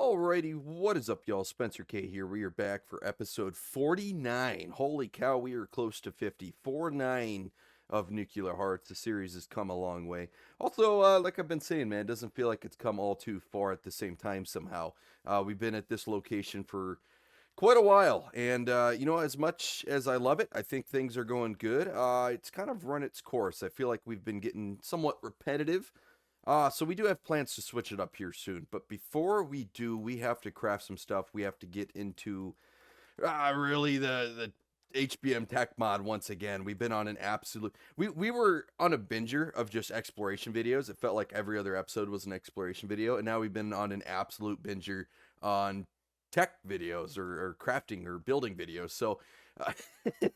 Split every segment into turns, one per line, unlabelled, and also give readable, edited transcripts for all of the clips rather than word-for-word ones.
Alrighty, what is up, y'all? Spencer K here. We are back for episode 49. Holy cow, we are close to 50. 49 of Nuclear Hearts. The series has come a long way. Also, like I've been saying, man, it doesn't feel like it's come all too far at the same time somehow. We've been at this location for quite a while, and as much as I love it, I think things are going good. It's kind of run its course. I feel like we've been getting somewhat repetitive. So we do have plans to switch it up here soon. But before we do, we have to craft some stuff. We have to get into really the HBM tech mod once again. We've been on an absolute we were on a binger of just exploration videos. It felt like every other episode was an exploration video, and now we've been on an absolute binger on tech videos or crafting or building videos. So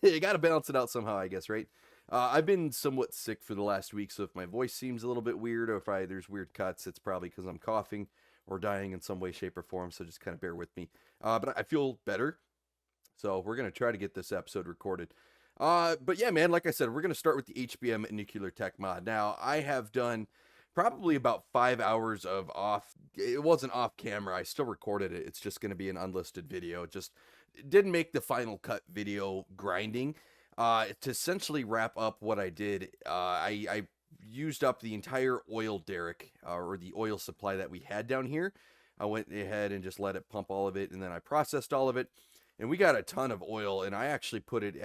you got to balance it out somehow, I guess, right? I've been somewhat sick for the last week, so if my voice seems a little bit weird or if there's weird cuts, it's probably because I'm coughing or dying in some way, shape, or form, so just kind of bear with me. But I feel better, so we're going to try to get this episode recorded. But yeah, man, like I said, we're going to start with the HBM Nuclear Tech mod. Now, I have done probably about 5 hours of it wasn't off camera, I still recorded it. It's just going to be an unlisted video. It didn't make the final cut video grinding. To essentially wrap up what I did, I used up the entire oil derrick, or the oil supply that we had down here. I went ahead and just let it pump all of it, and then I processed all of it, and we got a ton of oil, and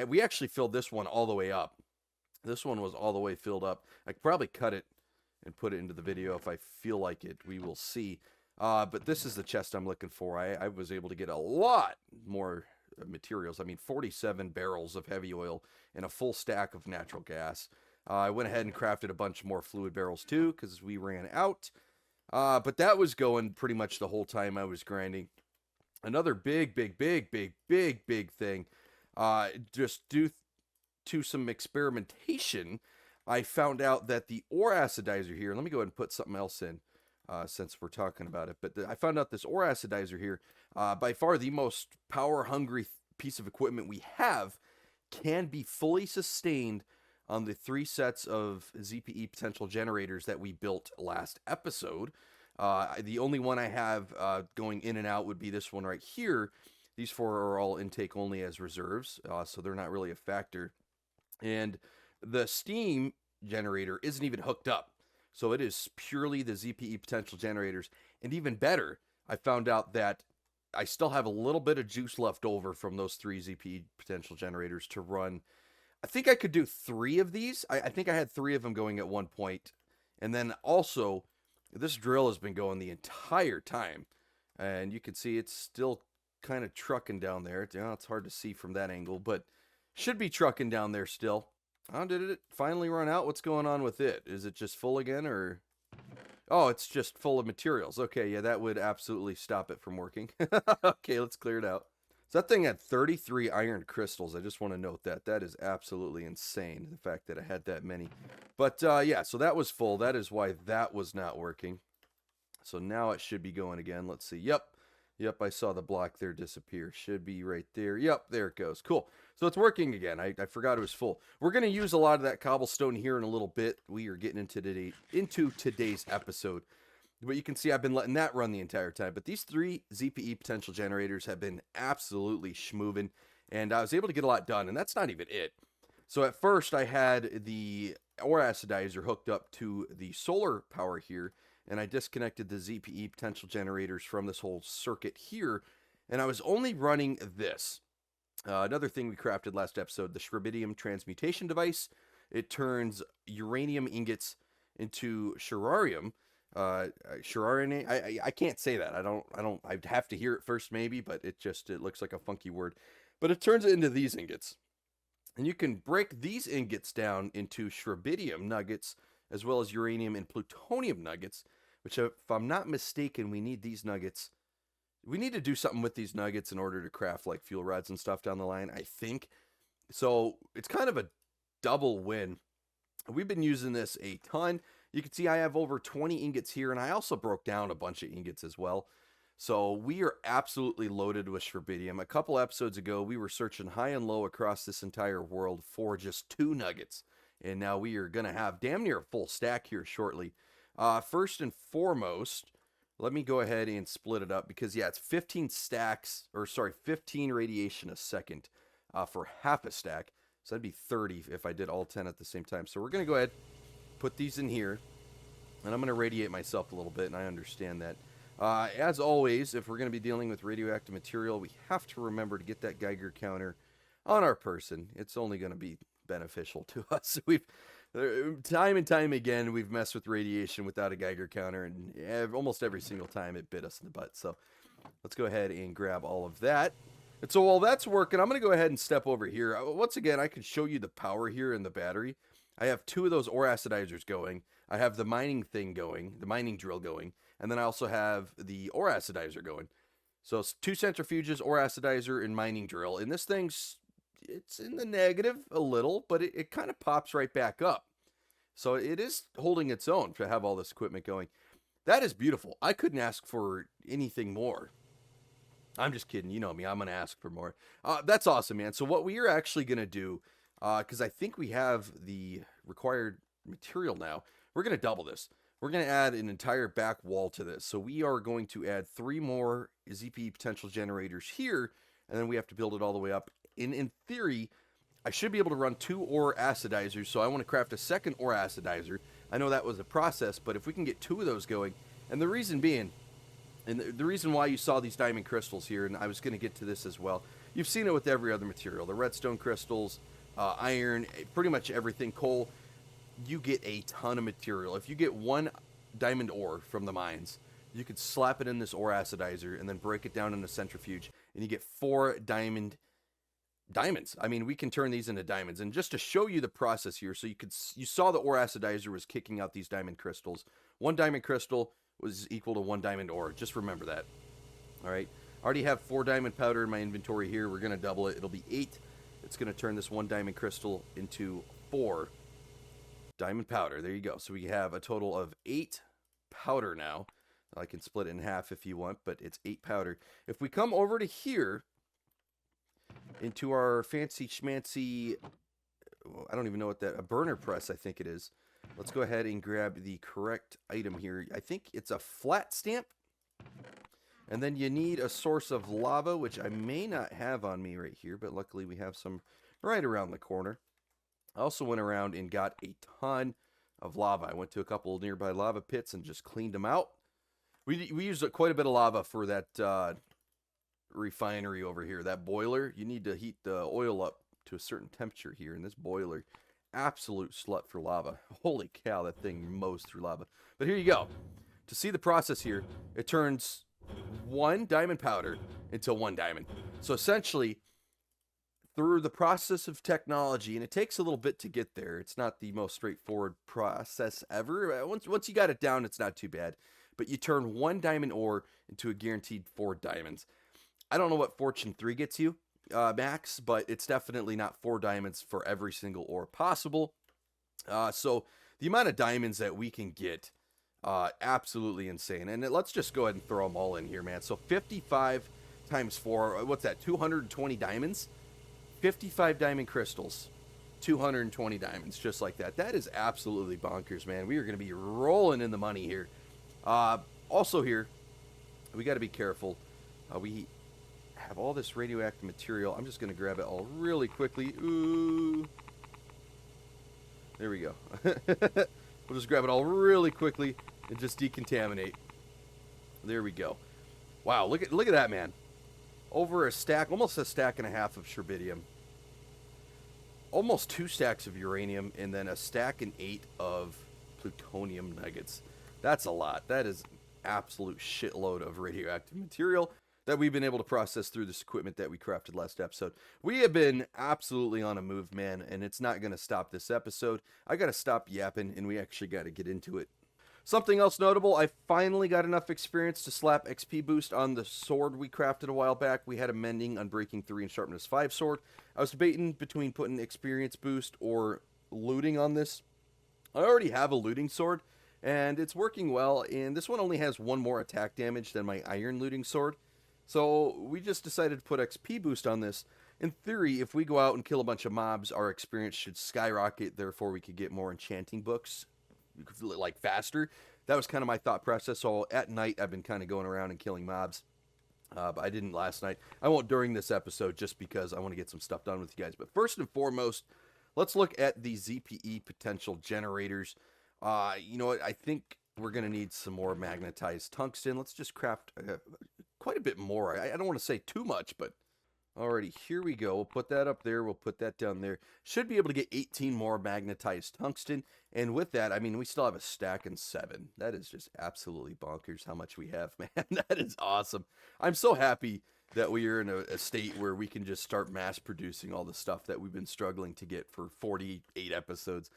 we actually filled this one all the way up. This one was all the way filled up. I could probably cut it and put it into the video if I feel like it. We will see. But this is the chest I'm looking for. I was able to get a lot more materials. I mean, 47 barrels of heavy oil and a full stack of natural gas. I went ahead and crafted a bunch more fluid barrels too because we ran out. But that was going pretty much the whole time I was grinding. Another big thing, just due to some experimentation, I found out that the ore acidizer here, let me go ahead and put something else in since we're talking about it, but I found out this ore acidizer here, by far the most power-hungry piece of equipment we have, can be fully sustained on the 3 sets of ZPE potential generators that we built last episode. The only one I have going in and out would be this one right here. These 4 are all intake only as reserves, so they're not really a factor. And the steam generator isn't even hooked up. So it is purely the ZPE potential generators. And even better, I found out that I still have a little bit of juice left over from those 3 ZPE potential generators to run. I think I could do 3 of these. I think I had 3 of them going at one point. And then also, this drill has been going the entire time. And you can see it's still kind of trucking down there. It's hard to see from that angle, but should be trucking down there still. Oh, did it finally run out? What's going on with it? Is it just full again, or? Oh, it's just full of materials. Okay, yeah, that would absolutely stop it from working. Okay, let's clear it out. So that thing had 33 iron crystals. I just want to note that. That is absolutely insane, the fact that it had that many. But, yeah, so that was full. That is why that was not working. So now it should be going again. Let's see. Yep, I saw the block there disappear. Should be right there. Yep, there it goes. Cool. So it's working again. I forgot it was full. We're going to use a lot of that cobblestone here in a little bit. We are getting into today's episode. But you can see I've been letting that run the entire time. But these 3 ZPE potential generators have been absolutely schmoovin'. And I was able to get a lot done. And that's not even it. So at first I had the ore acidizer hooked up to the solar power here. And I disconnected the ZPE potential generators from this whole circuit here, and I was only running this. Another thing we crafted last episode, the Shribidium transmutation device. It turns uranium ingots into Sherarium. I can't say that. I'd have to hear it first maybe, but it looks like a funky word. But it turns it into these ingots. And you can break these ingots down into Shribidium nuggets, as well as uranium and plutonium nuggets, which, if I'm not mistaken, we need these nuggets. We need to do something with these nuggets in order to craft like fuel rods and stuff down the line, I think. So it's kind of a double win. We've been using this a ton. You can see I have over 20 ingots here, and I also broke down a bunch of ingots as well. So we are absolutely loaded with Shribidium. A couple episodes ago, we were searching high and low across this entire world for just 2 nuggets. And now we are going to have damn near a full stack here shortly. First and foremost, Let me go ahead and split it up because, yeah, it's 15 stacks, or sorry, 15 radiation a second for half a stack. So that'd be 30 if I did all 10 at the same time. So we're going to go ahead, put these in here, and I'm going to radiate myself a little bit, and I understand that. As always, if we're going to be dealing with radioactive material, we have to remember to get that Geiger counter on our person. It's only going to be beneficial to us. We've time and time again, we've messed with radiation without a Geiger counter, and almost every single time it bit us in the butt. So let's go ahead and grab all of that. And so while that's working, I'm going to go ahead and step over here. Once again, I can show you the power here in the battery. I have 2 of those ore acidizers going. I have the mining thing going, the mining drill going, and then I also have the ore acidizer going. So it's 2 centrifuges, ore acidizer, and mining drill. And this thing's, it's in the negative a little, but it kind of pops right back up. So it is holding its own to have all this equipment going. That is beautiful. I couldn't ask for anything more. I'm just kidding. You know me. I'm going to ask for more. That's awesome, man. So what we are actually going to do, because I think we have the required material now, we're going to double this. We're going to add an entire back wall to this. So we are going to add 3 more ZP potential generators here, and then we have to build it all the way up. In theory, I should be able to run 2 ore acidizers, so I want to craft a second ore acidizer. I know that was a process, but if we can get 2 of those going, and the reason being, and the reason why you saw these diamond crystals here, and I was going to get to this as well, you've seen it with every other material, the redstone crystals, iron, pretty much everything, coal, you get a ton of material. If you get 1 diamond ore from the mines, you could slap it in this ore acidizer and then break it down in a centrifuge, and you get 4 diamonds. I mean, we can turn these into diamonds. And just to show you the process here, so you saw the ore acidizer was kicking out these diamond crystals. 1 diamond crystal was equal to 1 diamond ore. Just remember that. All right. I already have 4 diamond powder in my inventory here. We're going to double it. It'll be 8. It's going to turn this 1 diamond crystal into 4 diamond powder. There you go. So we have a total of 8 powder now. I can split it in half if you want, but it's 8 powder. If we come over to here, into our fancy schmancy, I don't even know what that, a burner press I think it is. Let's go ahead and grab the correct item here. I think it's a flat stamp. And then you need a source of lava, which I may not have on me right here, but luckily we have some right around the corner. I also went around and got a ton of lava. I went to a couple nearby lava pits and just cleaned them out. We used quite a bit of lava for that refinery over here, that boiler. You need to heat the oil up to a certain temperature here, and this boiler, absolute slut for lava. Holy cow, that thing mows through lava. But here you go. To see the process here, it turns 1 diamond powder into 1 diamond. So essentially, through the process of technology, and it takes a little bit to get there, it's not the most straightforward process ever. Once you got it down, it's not too bad. But you turn 1 diamond ore into a guaranteed 4 diamonds. I don't know what Fortune 3 gets you, max, but it's definitely not 4 diamonds for every single ore possible. So the amount of diamonds that we can get, absolutely insane. And let's just go ahead and throw them all in here, man. So 55 times 4, what's that, 220 diamonds? 55 diamond crystals, 220 diamonds, just like that. That is absolutely bonkers, man. We are going to be rolling in the money here. Also here, we got to be careful. We have all this radioactive material. I'm just going to grab it all really quickly. Ooh. There we go. We'll just grab it all really quickly and just decontaminate. There we go. Wow, look at that, man. Over a stack, almost a stack and a half of sherbidium. Almost 2 stacks of uranium, and then a stack and 8 of plutonium nuggets. That's a lot. That is absolute shitload of radioactive material that we've been able to process through this equipment that we crafted last episode. We have been absolutely on a move, man, and it's not going to stop this episode. I got to stop yapping, and we actually got to get into it. Something else notable, I finally got enough experience to slap XP boost on the sword we crafted a while back. We had a mending, unbreaking 3, and sharpness 5 sword. I was debating between putting experience boost or looting on this. I already have a looting sword, and it's working well, and this one only has 1 more attack damage than my iron looting sword. So we just decided to put XP boost on this. In theory, if we go out and kill a bunch of mobs, our experience should skyrocket, therefore we could get more enchanting books, like, faster. that was kind of my thought process. So at night, I've been kind of going around and killing mobs. But I didn't last night. I won't during this episode just because I want to get some stuff done with you guys. But first and foremost, let's look at the ZPE potential generators. You know what? I think we're going to need some more magnetized tungsten. Let's just craft quite a bit more. I don't want to say too much, but alrighty, here we go. We'll put that up there. We'll put that down there. Should be able to get 18 more magnetized tungsten. And with that, I mean, we still have a stack and 7. That is just absolutely bonkers how much we have, man. That is awesome. I'm so happy that we are in a state where we can just start mass producing all the stuff that we've been struggling to get for 48 episodes.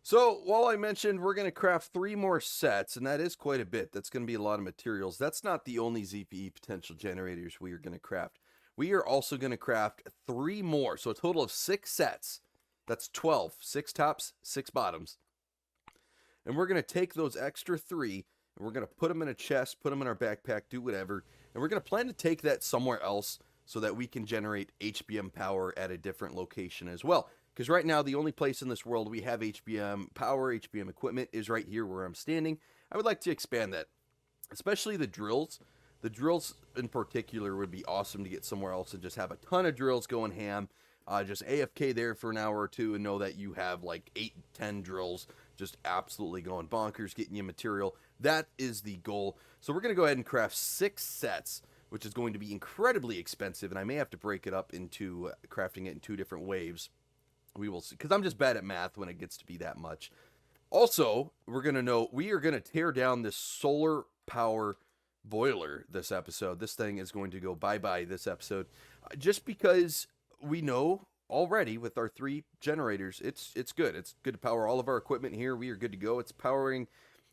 So, while I mentioned we're going to craft 3 more sets, and that is quite a bit. That's going to be a lot of materials. That's not the only ZPE potential generators we are going to craft. We are also going to craft 3 more, so a total of 6 sets. That's 12. 6 tops, 6 bottoms. And we're going to take those extra 3, and we're going to put them in a chest, put them in our backpack, do whatever. And we're going to plan to take that somewhere else so that we can generate HBM power at a different location as well. Because right now, the only place in this world we have HBM power, HBM equipment is right here where I'm standing. I would like to expand that, especially the drills. The drills in particular would be awesome to get somewhere else and just have a ton of drills going ham. Just AFK there for an hour or two and know that you have like 8, 10 drills just absolutely going bonkers, getting you material. That is the goal. So we're going to go ahead and craft 6 sets, which is going to be incredibly expensive, and I may have to break it up into crafting it in 2 different waves. We will see, because I'm just bad at math when it gets to be that much. Also, we are going to tear down this solar power boiler this episode. This thing is going to go bye-bye this episode, just because we know already with our 3 generators, it's good. It's good to power all of our equipment here. We are good to go. It's powering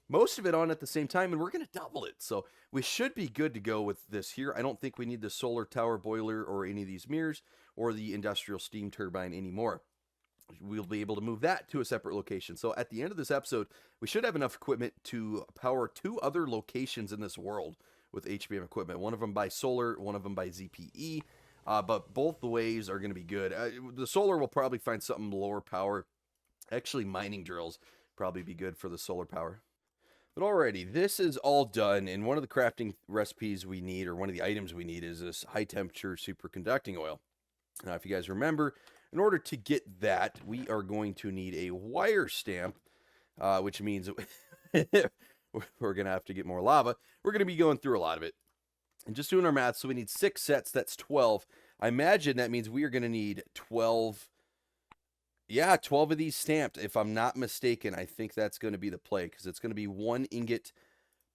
most of it on at the same time, and we're going to double it. So we should be good to go with this here. I don't think we need the solar tower boiler or any of these mirrors or the industrial steam turbine anymore. We'll be able to move that to a separate location. So at the end of this episode, we should have enough equipment to power 2 other locations in this world with HBM equipment. One of them by solar, one of them by ZPE. But both the ways are going to be good. The solar will probably find something lower power. Actually, mining drills probably be good for the solar power. But alrighty, this is all done. And one of the crafting recipes we need, or one of the items we need, is this high temperature superconducting oil. Now, if you guys remember, in order to get that, we are going to need a wire stamp, which means we're going to have to get more lava. We're going to be going through a lot of it. And just doing our math, so we need 6 sets, that's 12. I imagine that means we are going to need 12. Yeah, 12 of these stamped, if I'm not mistaken. I think that's going to be the play, because it's going to be 1 ingot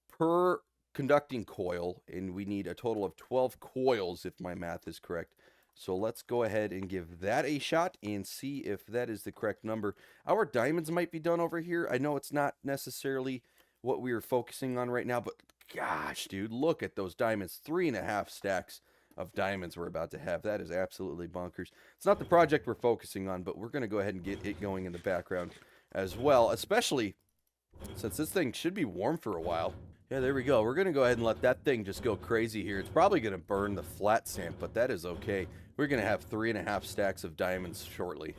per conducting coil, and we need a total of 12 coils, if my math is correct. So let's go ahead and give that a shot and see if that is the correct number. Our diamonds might be done over here. I know it's not necessarily what we are focusing on right now, but gosh, dude, look at those diamonds. 3.5 stacks of diamonds we're about to have. That is absolutely bonkers. It's not the project we're focusing on, but we're going to go ahead and get it going in the background as well, especially since this thing should be warm for a while. Yeah, there we go. We're going to go ahead and let that thing just go crazy here. It's probably going to burn the flat stamp, but that is okay. We're going to have 3.5 stacks of diamonds shortly.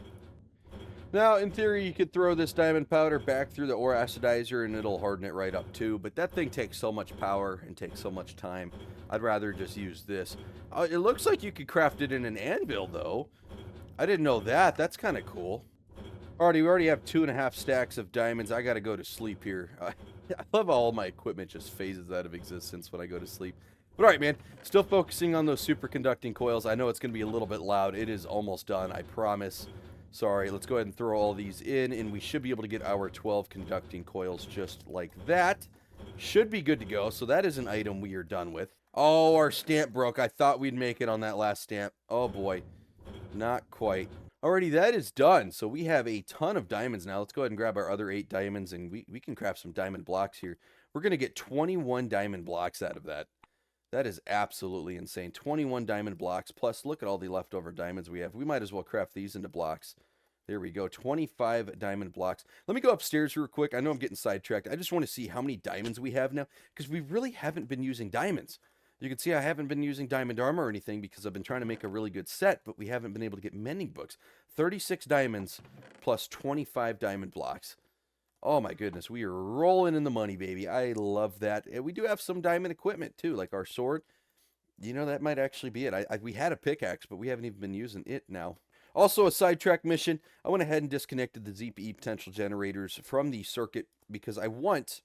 Now, in theory, you could throw this diamond powder back through the ore acidizer and it'll harden it right up too, but that thing takes so much power and takes so much time. I'd rather just use this. It looks like you could craft it in an anvil, though. I didn't know that. That's kind of cool. We already have 2.5 stacks of diamonds. I got to go to sleep here. I love how all my equipment just phases out of existence when I go to sleep. But alright, man, still focusing on those superconducting coils. I know it's going to be a little bit loud. It is almost done, I promise. Sorry, let's go ahead and throw all these in, and we should be able to get our 12 conducting coils just like that. Should be good to go, so that is an item we are done with. Oh, our stamp broke. I thought we'd make it on that last stamp. Oh boy, not quite. Alrighty, that is done. So we have a ton of diamonds now. Let's go ahead and grab our other 8 diamonds, and we can craft some diamond blocks here. We're going to get 21 diamond blocks out of that. That is absolutely insane. 21 diamond blocks, plus look at all the leftover diamonds we have. We might as well craft these into blocks. There we go, 25 diamond blocks. Let me go upstairs real quick. I know I'm getting sidetracked. I just want to see how many diamonds we have now, because we really haven't been using diamonds. You can see I haven't been using diamond armor or anything because I've been trying to make a really good set, but we haven't been able to get mending books. 36 diamonds plus 25 diamond blocks. Oh my goodness, we are rolling in the money, baby. I love that. And we do have some diamond equipment too, like our sword. You know, that might actually be it. We had a pickaxe, but we haven't even been using it now. Also, a sidetrack mission. I went ahead and disconnected the ZPE potential generators from the circuit because I want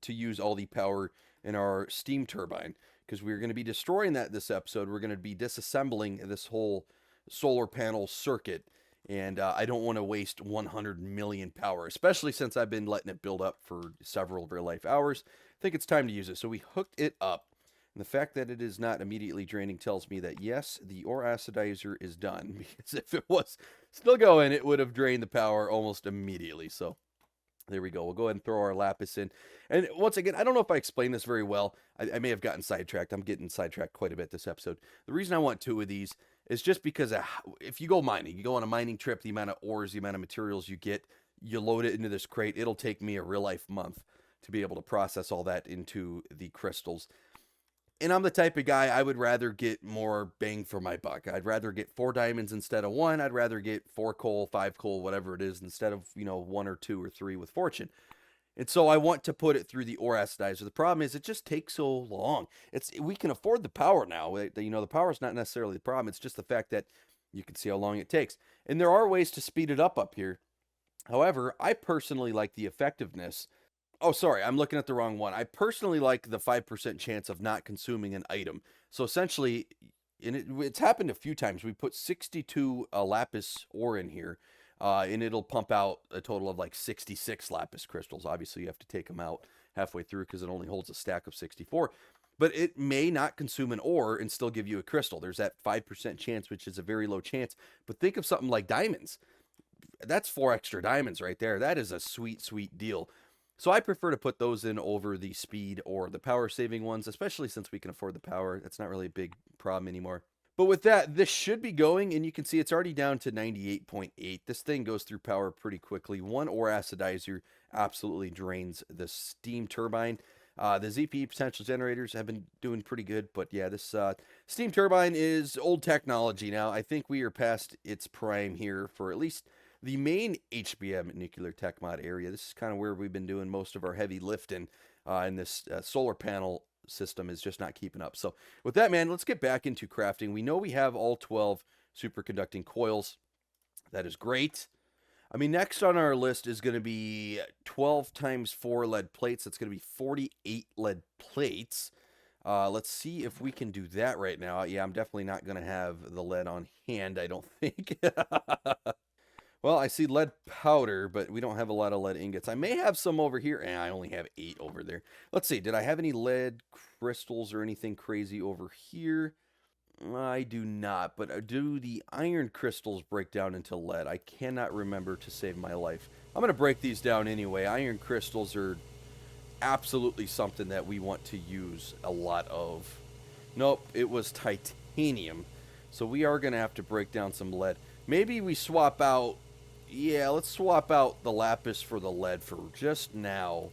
to use all the power in our steam turbine because we're going to be destroying that this episode. We're going to be disassembling this whole solar panel circuit, and I don't want to waste 100 million power, especially since I've been letting it build up for several real life hours. I think it's time to use it. So we hooked it up. And the fact that it is not immediately draining tells me that, yes, the ore acidizer is done. Because if it was still going, it would have drained the power almost immediately. So there we go. We'll go ahead and throw our lapis in. And once again, I don't know if I explained this very well. I may have gotten sidetracked. I'm getting sidetracked quite a bit this episode. The reason I want 2 of these is just because if you go mining, you go on a mining trip, the amount of ores, the amount of materials you get, you load it into this crate. It'll take me a real life month to be able to process all that into the crystals. And I'm the type of guy, I would rather get more bang for my buck. I'd rather get 4 diamonds instead of 1. I'd rather get 4 coal, 5 coal, whatever it is, instead of, 1 or 2 or 3 with fortune. And so I want to put it through the ore acidizer. The problem is it just takes so long. We can afford the power now. The power is not necessarily the problem. It's just the fact that you can see how long it takes. And there are ways to speed it up here. However, I personally like the effectiveness. Oh, sorry, I'm looking at the wrong one. I personally like the 5% chance of not consuming an item. So essentially, and it's happened a few times. We put 62 lapis ore in here, and it'll pump out a total of like 66 lapis crystals. Obviously, you have to take them out halfway through because it only holds a stack of 64. But it may not consume an ore and still give you a crystal. There's that 5% chance, which is a very low chance. But think of something like diamonds. That's 4 extra diamonds right there. That is a sweet, sweet deal. So I prefer to put those in over the speed or the power saving ones, especially since we can afford the power. That's not really a big problem anymore. But with that, this should be going, and you can see it's already down to 98.8. This thing goes through power pretty quickly. 1 ore acidizer absolutely drains the steam turbine. The ZPE potential generators have been doing pretty good, but yeah, this steam turbine is old technology now. I think we are past its prime here for at least the main HBM nuclear tech mod area. This is kind of where we've been doing most of our heavy lifting, and this solar panel system is just not keeping up. So with that, man, let's get back into crafting. We know we have all 12 superconducting coils. That is great. I mean, next on our list is going to be 12 times 4 lead plates. That's going to be 48 lead plates. Let's see if we can do that right now. Yeah, I'm definitely not going to have the lead on hand, I don't think. Well, I see lead powder, but we don't have a lot of lead ingots. I may have some over here. I only have 8 over there. Let's see. Did I have any lead crystals or anything crazy over here? I do not, but do the iron crystals break down into lead? I cannot remember to save my life. I'm going to break these down anyway. Iron crystals are absolutely something that we want to use a lot of. Nope, it was titanium. So we are going to have to break down some lead. Maybe we swap out... Yeah, let's swap out the lapis for the lead for just now.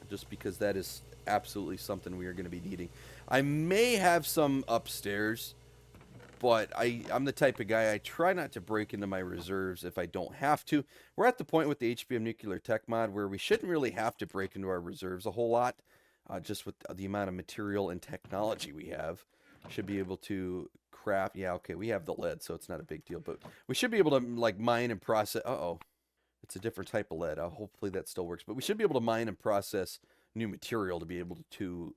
Just because that is absolutely something we are going to be needing. I may have some upstairs, but I'm the type of guy, I try not to break into my reserves if I don't have to. We're at the point with the HBM Nuclear Tech mod where we shouldn't really have to break into our reserves a whole lot. Just with the amount of material and technology we have. Should be able to craft. Yeah, okay, we have the lead, so it's not a big deal. But we should be able to, like, mine and process. Uh-oh. It's a different type of lead. Hopefully that still works. But we should be able to mine and process new material to be able to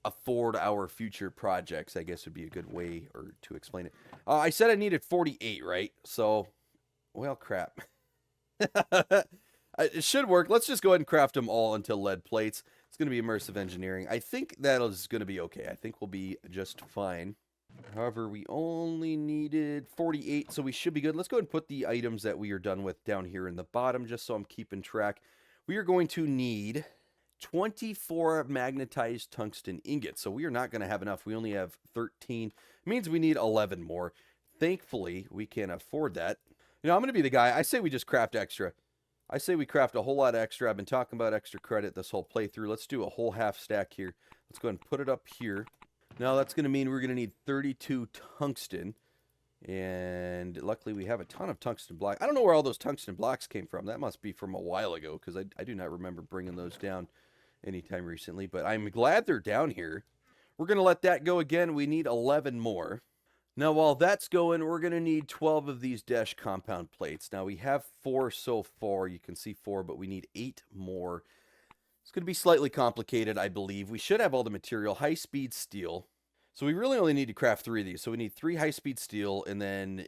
afford our future projects, I guess would be a good way to explain it. I said I needed 48, right? So, well, crap. It should work. Let's just go ahead and craft them all into lead plates. It's going to be immersive engineering. I think that is going to be okay. I think we'll be just fine. However, we only needed 48, so we should be good. Let's go ahead and put the items that we are done with down here in the bottom, just so I'm keeping track. We are going to need 24 magnetized tungsten ingots, so we are not going to have enough. We only have 13. It means we need 11 more. Thankfully, we can afford that. You know, I'm going to be the guy. I say we just craft extra. I say we craft a whole lot extra. I've been talking about extra credit this whole playthrough. Let's do a whole half stack here. Let's go ahead and put it up here. Now that's going to mean we're going to need 32 tungsten. And luckily we have a ton of tungsten block. I don't know where all those tungsten blocks came from. That must be from a while ago, because I do not remember bringing those down anytime recently. But I'm glad they're down here. We're going to let that go again. We need 11 more. Now, while that's going, we're going to need 12 of these dash compound plates. Now, we have 4 so far. You can see 4, but we need 8 more. It's going to be slightly complicated, I believe. We should have all the material. High-speed steel. So we really only need to craft 3 of these. So we need 3 high-speed steel and then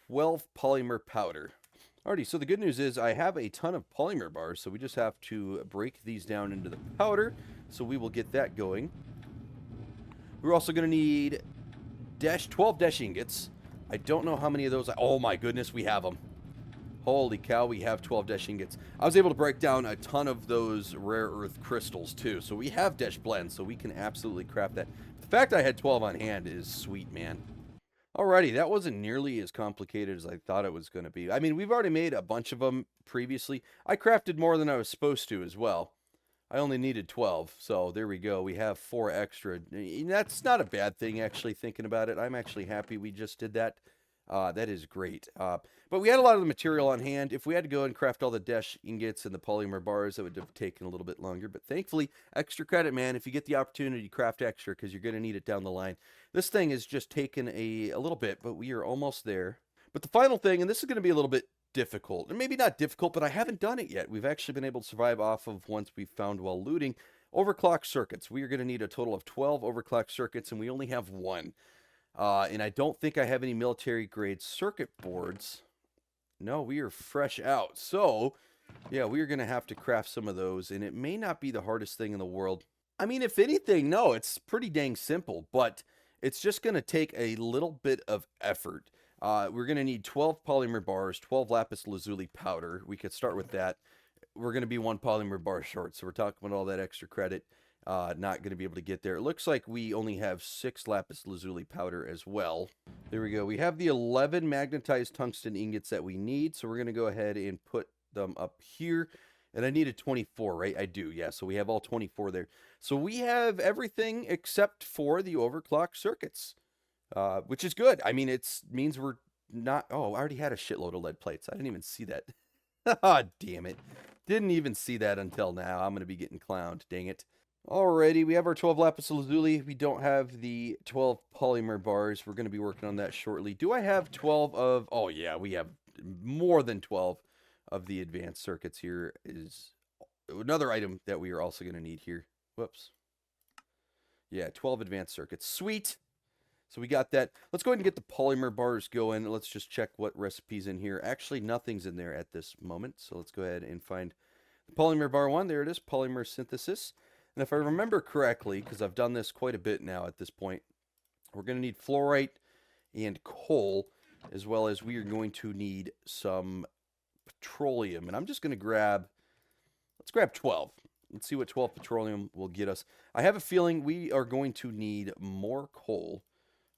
12 polymer powder. Alrighty, so the good news is I have a ton of polymer bars, so we just have to break these down into the powder. So we will get that going. We're also going to need 12 dash ingots. I don't know how many of those. Oh my goodness, we have them. Holy cow, we have 12 dash ingots. I was able to break down a ton of those rare earth crystals too. So we have dash blends, so we can absolutely craft that. The fact I had 12 on hand is sweet, man. Alrighty, that wasn't nearly as complicated as I thought it was going to be. I mean, we've already made a bunch of them previously. I crafted more than I was supposed to as well. I only needed 12, so there we go. We have 4 extra. That's not a bad thing, actually, thinking about it. I'm actually happy we just did that. That is great. But we had a lot of the material on hand. If we had to go and craft all the dash ingots and the polymer bars, that would have taken a little bit longer. But thankfully, extra credit, man. If you get the opportunity, craft extra, because you're going to need it down the line. This thing has just taken a little bit, but we are almost there. But the final thing, and this is going to be a little bit difficult, and maybe not difficult, but I haven't done it yet. We've actually been able to survive off of ones we've found while looting. Overclock circuits. We are going to need a total of 12 overclock circuits, and we only have 1. And I don't think I have any military grade circuit boards. No, we are fresh out. So, yeah, we are going to have to craft some of those, and it may not be the hardest thing in the world. I mean, if anything, no, it's pretty dang simple, but it's just going to take a little bit of effort. We're going to need 12 polymer bars, 12 lapis lazuli powder. We could start with that. We're going to be 1 polymer bar short, so we're talking about all that extra credit. Not going to be able to get there. It looks like we only have 6 lapis lazuli powder as well. There we go. We have the 11 magnetized tungsten ingots that we need, so we're going to go ahead and put them up here. And I needed 24, right? I do, yeah. So we have all 24 there. So we have everything except for the overclock circuits. Which is good. I mean, it means we're not... Oh, I already had a shitload of lead plates. I didn't even see that. Ah, damn it. Didn't even see that until now. I'm going to be getting clowned. Dang it. Alrighty, we have our 12 lapis lazuli. We don't have the 12 polymer bars. We're going to be working on that shortly. Do I have 12 of... Oh, yeah, we have more than 12 of the advanced circuits here. Is another item that we are also going to need here. Whoops. Yeah, 12 advanced circuits. Sweet. So we got that. Let's go ahead and get the polymer bars going. Let's just check what recipe's in here. Actually, nothing's in there at this moment. So let's go ahead and find the polymer bar 1. There it is, polymer synthesis. And if I remember correctly, because I've done this quite a bit now at this point, we're going to need fluorite and coal, as well as we are going to need some petroleum. And I'm just going to grab, let's grab 12. Let's see what 12 petroleum will get us. I have a feeling we are going to need more coal.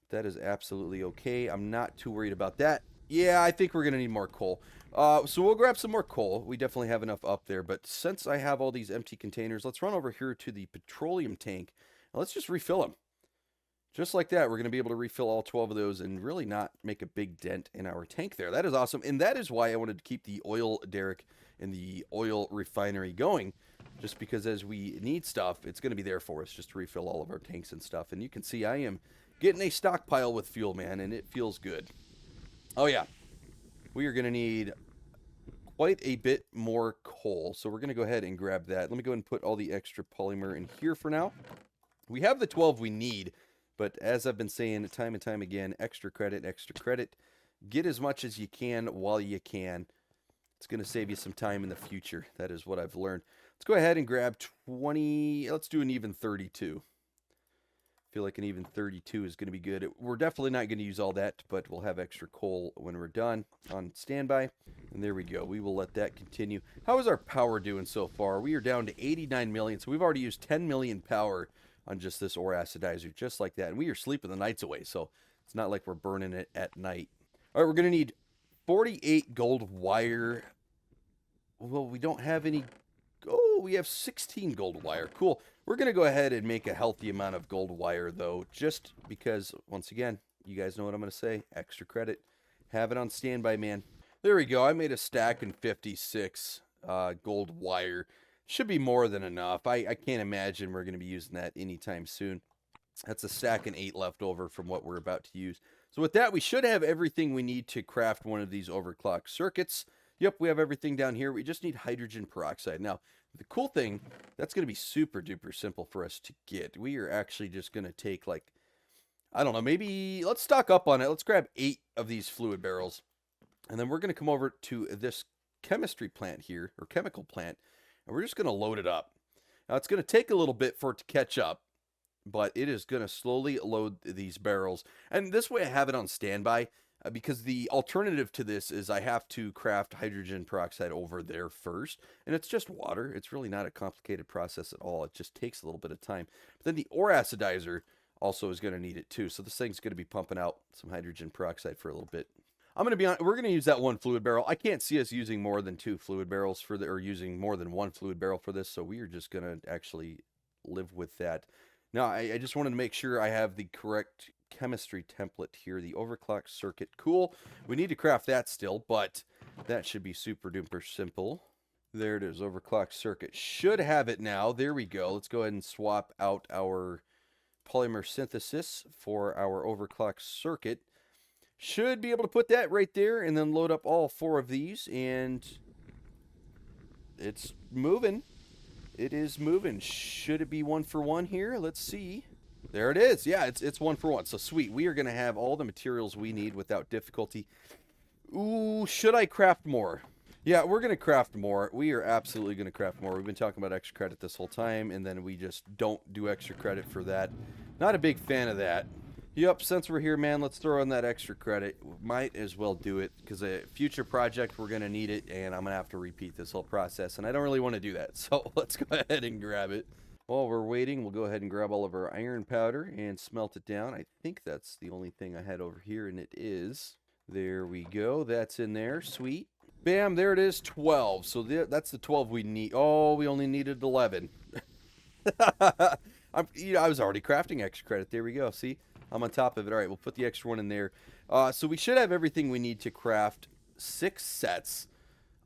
That is absolutely okay. I'm not too worried about that. Yeah, I think we're going to need more coal. So we'll grab some more coal. We definitely have enough up there. But since I have all these empty containers, let's run over here to the petroleum tank. And let's just refill them. Just like that, we're going to be able to refill all 12 of those and really not make a big dent in our tank there. That is awesome. And that is why I wanted to keep the oil derrick and the oil refinery going. Just because as we need stuff, it's going to be there for us just to refill all of our tanks and stuff. And you can see I am getting a stockpile with fuel, man, and it feels good. Oh, yeah. We are going to need quite a bit more coal, so we're going to go ahead and grab that. Let me go ahead and put all the extra polymer in here for now. We have the 12 we need, but as I've been saying time and time again, extra credit, extra credit. Get as much as you can while you can. It's going to save you some time in the future. That is what I've learned. Let's go ahead and grab 20. Let's do an even 32. Feel like an even 32 is going to be good. We're definitely not going to use all that, but we'll have extra coal when we're done on standby. And there we go. We will let that continue. How is our power doing so far? We are down to 89 million, so we've already used 10 million power on just this ore acidizer, just like that. And we are sleeping the nights away, so it's not like we're burning it at night. All right, we're going to need 48 gold wire. Well, we don't have any. Oh, we have 16 gold wire. Cool. We're going to go ahead and make a healthy amount of gold wire, though, just because, once again, you guys know what I'm going to say. Extra credit. Have it on standby, man. There we go. I made a stack in 56 gold wire. Should be more than enough. I can't imagine we're going to be using that anytime soon. That's a stack and 8 left over from what we're about to use. So with that, we should have everything we need to craft one of these overclock circuits. Yep, we have everything down here. We just need hydrogen peroxide. Now, the cool thing, that's going to be super duper simple for us to get. We are actually just going to take like, I don't know, maybe let's stock up on it. Let's grab 8 of these fluid barrels. And then we're going to come over to this chemistry plant here, or chemical plant, and we're just going to load it up. Now, it's going to take a little bit for it to catch up, but it is going to slowly load these barrels. And this way I have it on standby because the alternative to this is I have to craft hydrogen peroxide over there first. And it's just water. It's really not a complicated process at all. It just takes a little bit of time. But then the ore acidizer also is going to need it too. So this thing's going to be pumping out some hydrogen peroxide for a little bit. I'm going to be on, we're going to use that one fluid barrel. I can't see us using more than 2 fluid barrels for the, or using more than 1 fluid barrel for this. So we are just going to actually live with that. Now, I just wanted to make sure I have the correct chemistry template here. The overclock circuit. Cool. We need to craft that still, but that should be super duper simple. There it is. Overclock circuit. Should have it now. There we go. Let's go ahead and swap out our polymer synthesis for our overclock circuit. Should be able to put that right there and then load up all 4 of these, and it's moving. It is moving. Should it be 1 for 1 here? Let's see. There it is. Yeah, it's 1 for 1. So sweet. We are going to have all the materials we need without difficulty. Ooh, should I craft more? Yeah, we're going to craft more. We are absolutely going to craft more. We've been talking about extra credit this whole time, and then we just don't do extra credit for that. Not a big fan of that. Yep, since we're here, man, let's throw in that extra credit. Might as well do it, because a future project, we're going to need it, and I'm going to have to repeat this whole process, and I don't really want to do that, so let's go ahead and grab it. While we're waiting, we'll go ahead and grab all of our iron powder and smelt it down. I think that's the only thing I had over here, and it is. There we go. That's in there. Sweet. Bam, there it is, 12. So that's the 12 we need. Oh, we only needed 11. I was already crafting extra credit. There we go. See? I'm on top of it. All right, we'll put the extra one in there. So we should have everything we need to craft 6 sets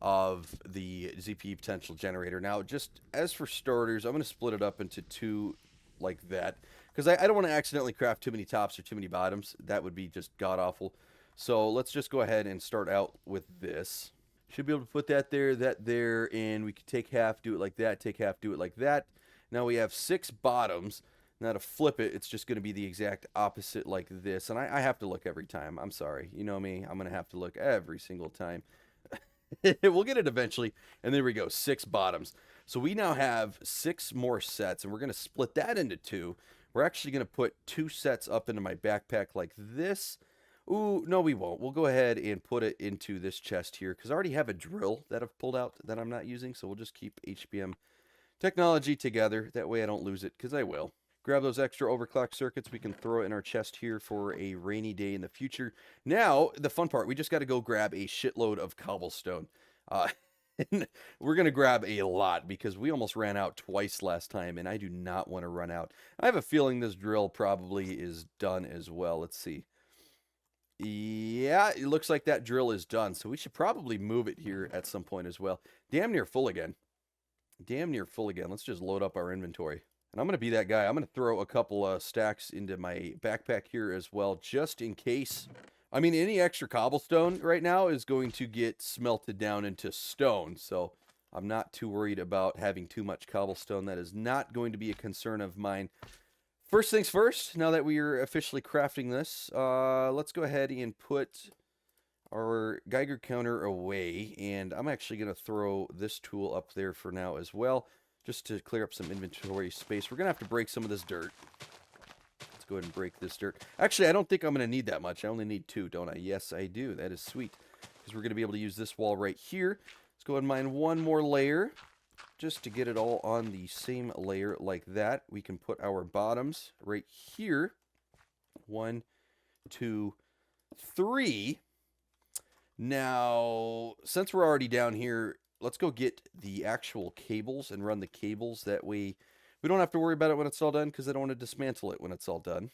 of the ZPE potential generator. Now, just as for starters, I'm going to split it up into 2 like that, because I don't want to accidentally craft too many tops or too many bottoms. That would be just god-awful. So let's just go ahead and start out with this. Should be able to put that there, and we could take half, do it like that, take half, do it like that. Now we have 6 bottoms. Now to flip it, it's just going to be the exact opposite like this. And I have to look every time. I'm sorry. You know me. I'm going to have to look every single time. We'll get it eventually. And there we go. 6 bottoms. So we now have 6 more sets, and we're going to split that into 2. We're actually going to put 2 sets up into my backpack like this. Ooh, no, we won't. We'll go ahead and put it into this chest here, because I already have a drill that I've pulled out that I'm not using. So we'll just keep HBM technology together. That way I don't lose it, because I will. Grab those extra overclock circuits. We can throw it in our chest here for a rainy day in the future. Now, the fun part, we just got to go grab a shitload of cobblestone. We're going to grab a lot because we almost ran out twice last time, and I do not want to run out. I have a feeling this drill probably is done as well. Let's see. Yeah, it looks like that drill is done, so we should probably move it here at some point as well. Damn near full again. Damn near full again. Let's just load up our inventory. And I'm going to be that guy. I'm going to throw a couple stacks into my backpack here as well, just in case. I mean, any extra cobblestone right now is going to get smelted down into stone. So I'm not too worried about having too much cobblestone. That is not going to be a concern of mine. First things first, now that we are officially crafting this, let's go ahead and put our Geiger counter away. And I'm actually going to throw this tool up there for now as well, just to clear up some inventory space. We're going to have to break some of this dirt. Let's go ahead and break this dirt. Actually, I don't think I'm going to need that much. I only need 2, don't I? Yes, I do. That is sweet. Because we're going to be able to use this wall right here. Let's go ahead and mine 1 more layer, just to get it all on the same layer like that. We can put our bottoms right here. 1, 2, 3. Now, since we're already down here, let's go get the actual cables and run the cables. That way we don't have to worry about it when it's all done, because I don't want to dismantle it when it's all done.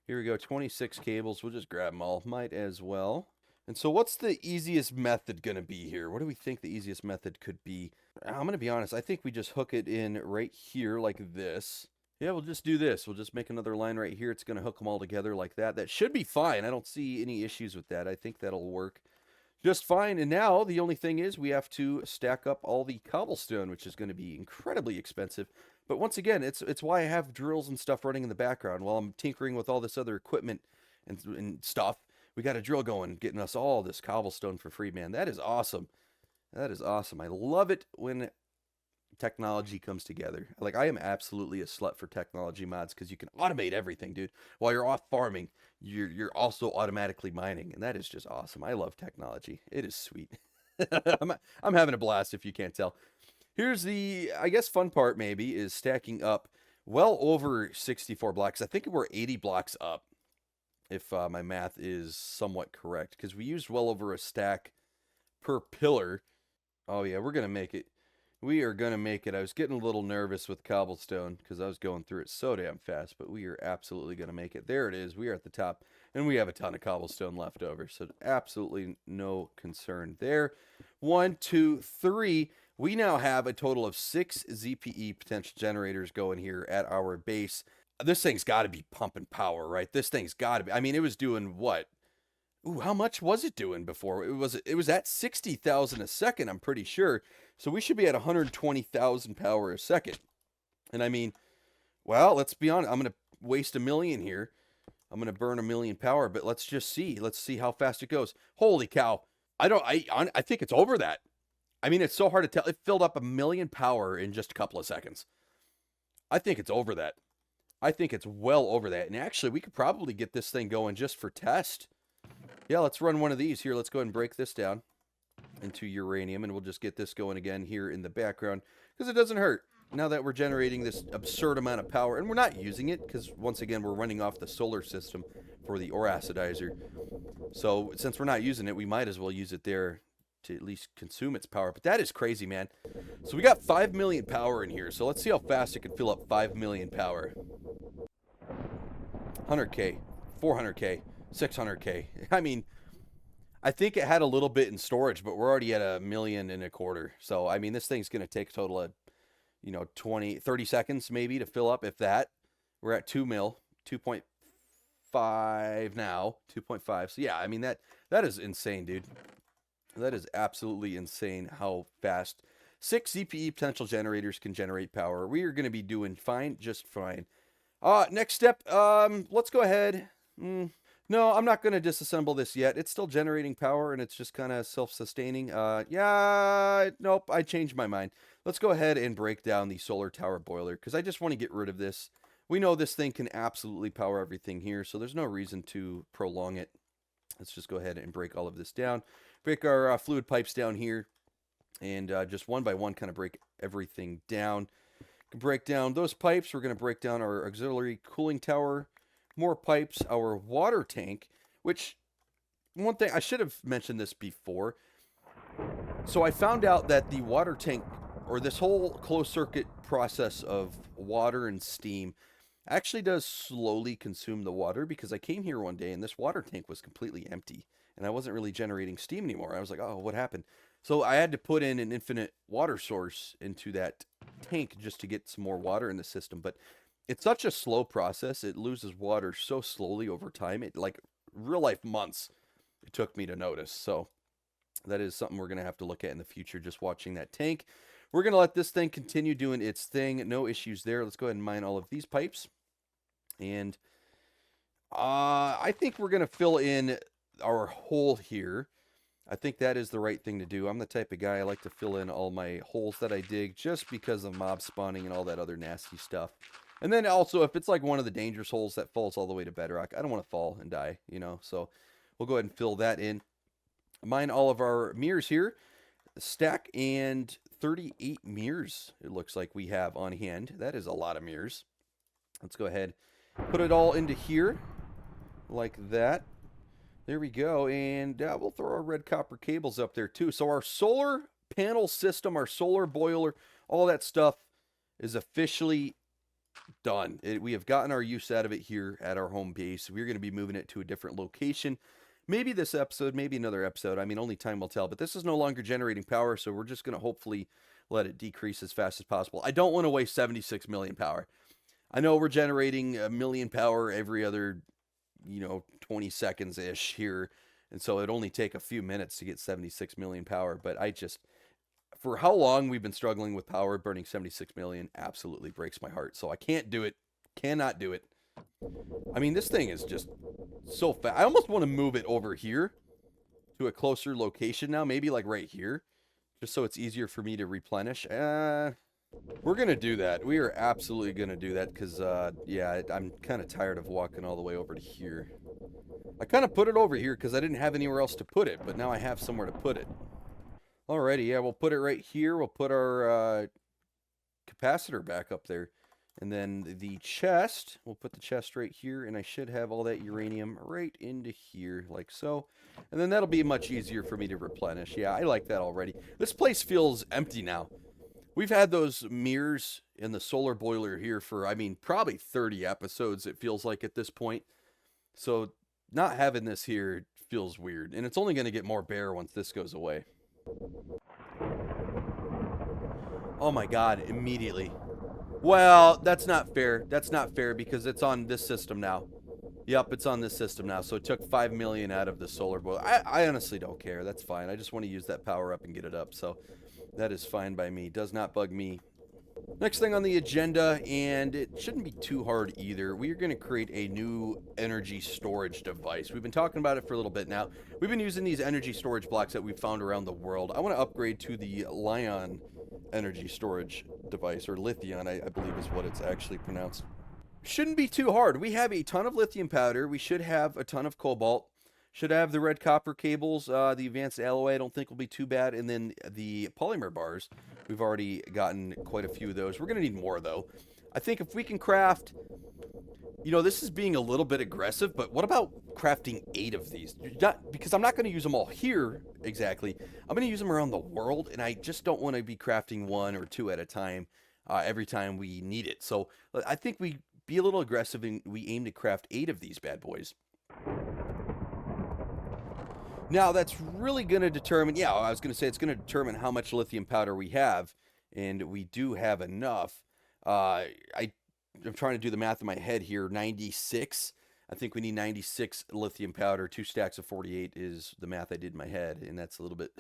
Here we go, 26 cables. We'll just grab them all. Might as well. And so what's the easiest method going to be here? What do we think the easiest method could be? I'm going to be honest. I think we just hook it in right here like this. Yeah, we'll just do this. We'll just make another line right here. It's going to hook them all together like that. That should be fine. I don't see any issues with that. I think that'll work just fine. And now the only thing is we have to stack up all the cobblestone, which is going to be incredibly expensive. But once again, it's why I have drills and stuff running in the background while I'm tinkering with all this other equipment and stuff. We got a drill going, getting us all this cobblestone for free, man. That is awesome. That is awesome. I love it when technology comes together. Like, I am absolutely a slut for technology mods because you can automate everything, dude. While you're off farming, you're also automatically mining, and that is just awesome. I love technology. It is sweet. I'm having a blast if you can't tell. Here's the, I guess, fun part maybe is stacking up well over 64 blocks. I think we're 80 blocks up, if my math is somewhat correct, because we used well over a stack per pillar. Oh yeah, we're gonna make it. We are gonna make it. I was getting a little nervous with cobblestone because I was going through it so damn fast, but we are absolutely gonna make it. There it is. We are at the top, and we have a ton of cobblestone left over, so absolutely no concern there. 1, 2, 3. We now have a total of 6 ZPE potential generators going here at our base. This thing's got to be pumping power, right? This thing's got to be. I mean, it was doing what? Ooh, how much was it doing before? It was at 60,000 a second, I'm pretty sure. So we should be at 120,000 power a second. And I mean, well, let's be honest. I'm going to waste 1 million here. I'm going to burn 1 million power, but let's just see. Let's see how fast it goes. Holy cow. I think it's over that. I mean, it's so hard to tell. It filled up 1 million power in just a couple of seconds. I think it's over that. I think it's well over that. And actually, we could probably get this thing going just for test. Yeah, let's run one of these here. Let's go ahead and break this down into uranium, and we'll just get this going again here in the background because it doesn't hurt. Now that we're generating this absurd amount of power, and we're not using it because, once again, we're running off the solar system for the ore acidizer. So since we're not using it, we might as well use it there to at least consume its power. But that is crazy, man. So we got 5 million power in here. So let's see how fast it can fill up 5 million power. 100K, 400K, 600K. I mean, I think it had a little bit in storage, but we're already at 1.25 million. So, I mean, this thing's going to take a total of, 30 seconds maybe to fill up, if that. We're at 2 mil, 2.5 now, 2.5. So, yeah, I mean, that is insane, dude. That is absolutely insane how fast 6 ZPE potential generators can generate power. We are going to be doing fine, just fine. Next step, let's go ahead. No, I'm not going to disassemble this yet. It's still generating power, and it's just kind of self-sustaining. Yeah, nope, I changed my mind. Let's go ahead and break down the solar tower boiler, because I just want to get rid of this. We know this thing can absolutely power everything here, so there's no reason to prolong it. Let's just go ahead and break all of this down. Break our fluid pipes down here, and just one by one kind of break everything down. Break down those pipes. We're going to break down our auxiliary cooling tower, more pipes, our water tank, which, one thing, I should have mentioned this before. So I found out that the water tank, or this whole closed circuit process of water and steam, actually does slowly consume the water, because I came here one day and this water tank was completely empty and I wasn't really generating steam anymore. I was like, oh, what happened? So I had to put in an infinite water source into that tank just to get some more water in the system. But it's such a slow process. It loses water so slowly over time. It, like, real life months it took me to notice. So that is something we're going to have to look at in the future, just watching that tank. We're going to let this thing continue doing its thing. No issues there. Let's go ahead and mine all of these pipes. And I think we're going to fill in our hole here. I think that is the right thing to do. I'm the type of guy, I like to fill in all my holes that I dig just because of mob spawning and all that other nasty stuff. And then also, if it's like one of the dangerous holes that falls all the way to bedrock, I don't want to fall and die, So we'll go ahead and fill that in. Mine all of our mirrors here. Stack and 38 mirrors, it looks like we have on hand. That is a lot of mirrors. Let's go ahead, put it all into here like that. There we go, and we'll throw our red copper cables up there too. So our solar panel system, our solar boiler, all that stuff is officially Done. We have gotten our use out of it here at our home base. We're going to be moving it to a different location. Maybe this episode, maybe another episode. I mean, only time will tell. But this is no longer generating power, so we're just going to hopefully let it decrease as fast as possible. I don't want to waste 76 million power. I know we're generating a million power every other, 20 seconds-ish here. And so it'd only take a few minutes to get 76 million power. But for how long we've been struggling with power, burning 76 million absolutely breaks my heart. So I can't do it. Cannot do it. I mean, this thing is just so fast. I almost want to move it over here to a closer location now. Maybe like right here. Just so it's easier for me to replenish. We're going to do that. We are absolutely going to do that because, yeah, I'm kind of tired of walking all the way over to here. I kind of put it over here because I didn't have anywhere else to put it, but now I have somewhere to put it. Alrighty, yeah, we'll put it right here. We'll put our capacitor back up there. And then the chest, we'll put the chest right here, and I should have all that uranium right into here, like so. And then that'll be much easier for me to replenish. Yeah, I like that already. This place feels empty now. We've had those mirrors in the solar boiler here for, I mean, probably 30 episodes, it feels like at this point. So not having this here feels weird. And it's only going to get more bare once this goes away. Oh my god, immediately. Well, that's not fair. That's not fair because it's on this system now. Yep, it's on this system now. So it took 5 million out of the solar boiler. I honestly don't care. That's fine. I just want to use that power up and get it up. So that is fine by me. Does not bug me. Next thing on the agenda, and it shouldn't be too hard either, we are going to create a new energy storage device. We've been talking about it for a little bit now. We've been using these energy storage blocks that we've found around the world. I want to upgrade to the Lion energy storage device, or lithium, I believe is what it's actually pronounced. Shouldn't be too hard. We have a ton of lithium powder. We should have a ton of cobalt. Should have the red copper cables. The advanced alloy I don't think will be too bad. And then the polymer bars. We've already gotten quite a few of those. We're going to need more, though. I think if we can craft... this is being a little bit aggressive, but what about crafting 8 of these? Because I'm not going to use them all here, exactly. I'm going to use them around the world, and I just don't want to be crafting 1 or 2 at a time every time we need it. So I think we be a little aggressive, and we aim to craft 8 of these bad boys. Now, that's really going to determine, yeah, I was going to say it's going to determine how much lithium powder we have, and we do have enough. I'm trying to do the math in my head here, 96. I think we need 96 lithium powder. 2 stacks of 48 is the math I did in my head, and that's a little bit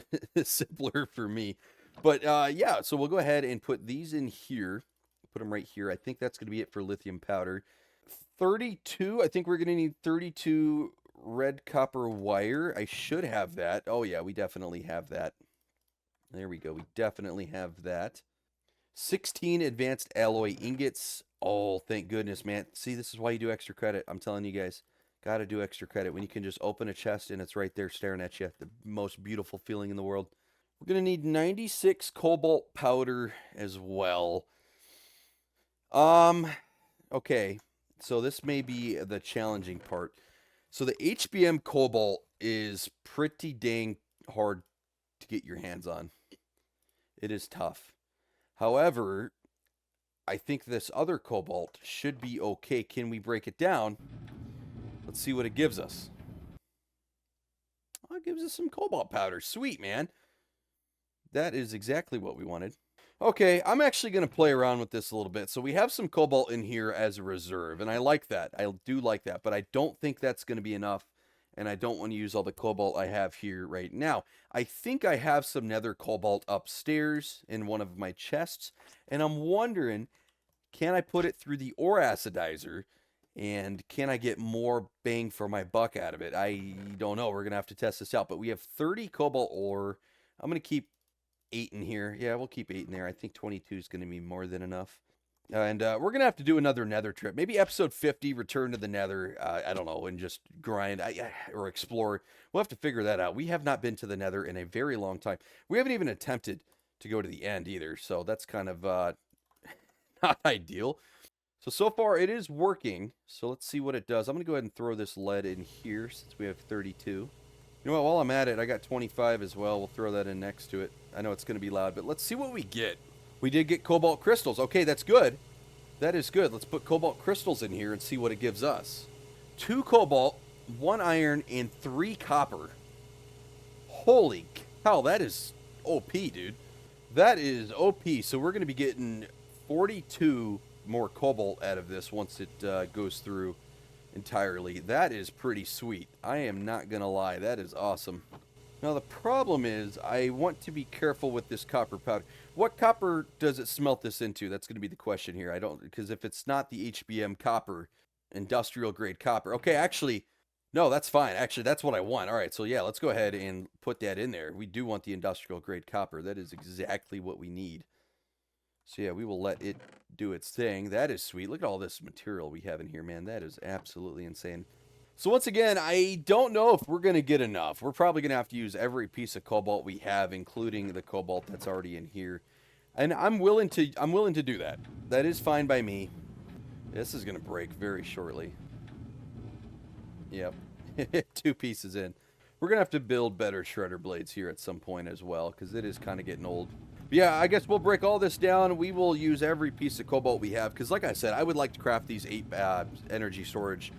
simpler for me. But, yeah, so we'll go ahead and put these in here. Put them right here. I think that's going to be it for lithium powder. 32, I think we're going to need 32... red copper wire. I should have that. Oh yeah, we definitely have that. There we go. We definitely have that. 16 advanced alloy ingots. Oh, thank goodness, man. See, this is why you do extra credit. I'm telling you guys, gotta do extra credit when you can just open a chest and it's right there staring at you. The most beautiful feeling in the world. We're gonna need 96 cobalt powder as well. Okay. So this may be the challenging part. So the HBM cobalt is pretty dang hard to get your hands on. It is tough. However, I think this other cobalt should be okay. Can we break it down? Let's see what it gives us. Oh, it gives us some cobalt powder. Sweet, man. That is exactly what we wanted. Okay, I'm actually going to play around with this a little bit. So we have some cobalt in here as a reserve, and I like that. I do like that, but I don't think that's going to be enough, and I don't want to use all the cobalt I have here right now. I think I have some nether cobalt upstairs in one of my chests, and I'm wondering, can I put it through the ore acidizer, and can I get more bang for my buck out of it? I don't know. We're going to have to test this out, but we have 30 cobalt ore. I'm going to keep 8 in here. Yeah, we'll keep 8 in there. I think 22 is going to be more than enough. And we're going to have to do another nether trip. Maybe episode 50, return to the nether. I don't know, and just grind or explore. We'll have to figure that out. We have not been to the nether in a very long time. We haven't even attempted to go to the end either. So that's kind of not ideal. So far it is working. So let's see what it does. I'm going to go ahead and throw this lead in here since we have 32. You know what, while I'm at it, I got 25 as well. We'll throw that in next to it. I know it's going to be loud, but let's see what we get. We did get cobalt crystals. Okay, that's good. That is good. Let's put cobalt crystals in here and see what it gives us. 2 cobalt, 1 iron, and 3 copper. Holy cow, that is OP, dude. That is OP. So we're going to be getting 42 more cobalt out of this once it goes through entirely. That is pretty sweet. I am not going to lie. That is awesome. Now, the problem is I want to be careful with this copper powder. What copper does it smelt this into? That's going to be the question here. I don't, because if it's not the HBM copper, industrial grade copper. Okay, actually, no, that's fine. Actually, that's what I want. All right, so yeah, let's go ahead and put that in there. We do want the industrial grade copper. That is exactly what we need. So yeah, we will let it do its thing. That is sweet. Look at all this material we have in here, man. That is absolutely insane. So once again, I don't know if we're going to get enough. We're probably going to have to use every piece of cobalt we have, including the cobalt that's already in here. And I'm willing to do that. That is fine by me. This is going to break very shortly. Yep. 2 pieces in. We're going to have to build better shredder blades here at some point as well, because it is kind of getting old. But yeah, I guess we'll break all this down. We will use every piece of cobalt we have, because like I said, I would like to craft these 8 energy storage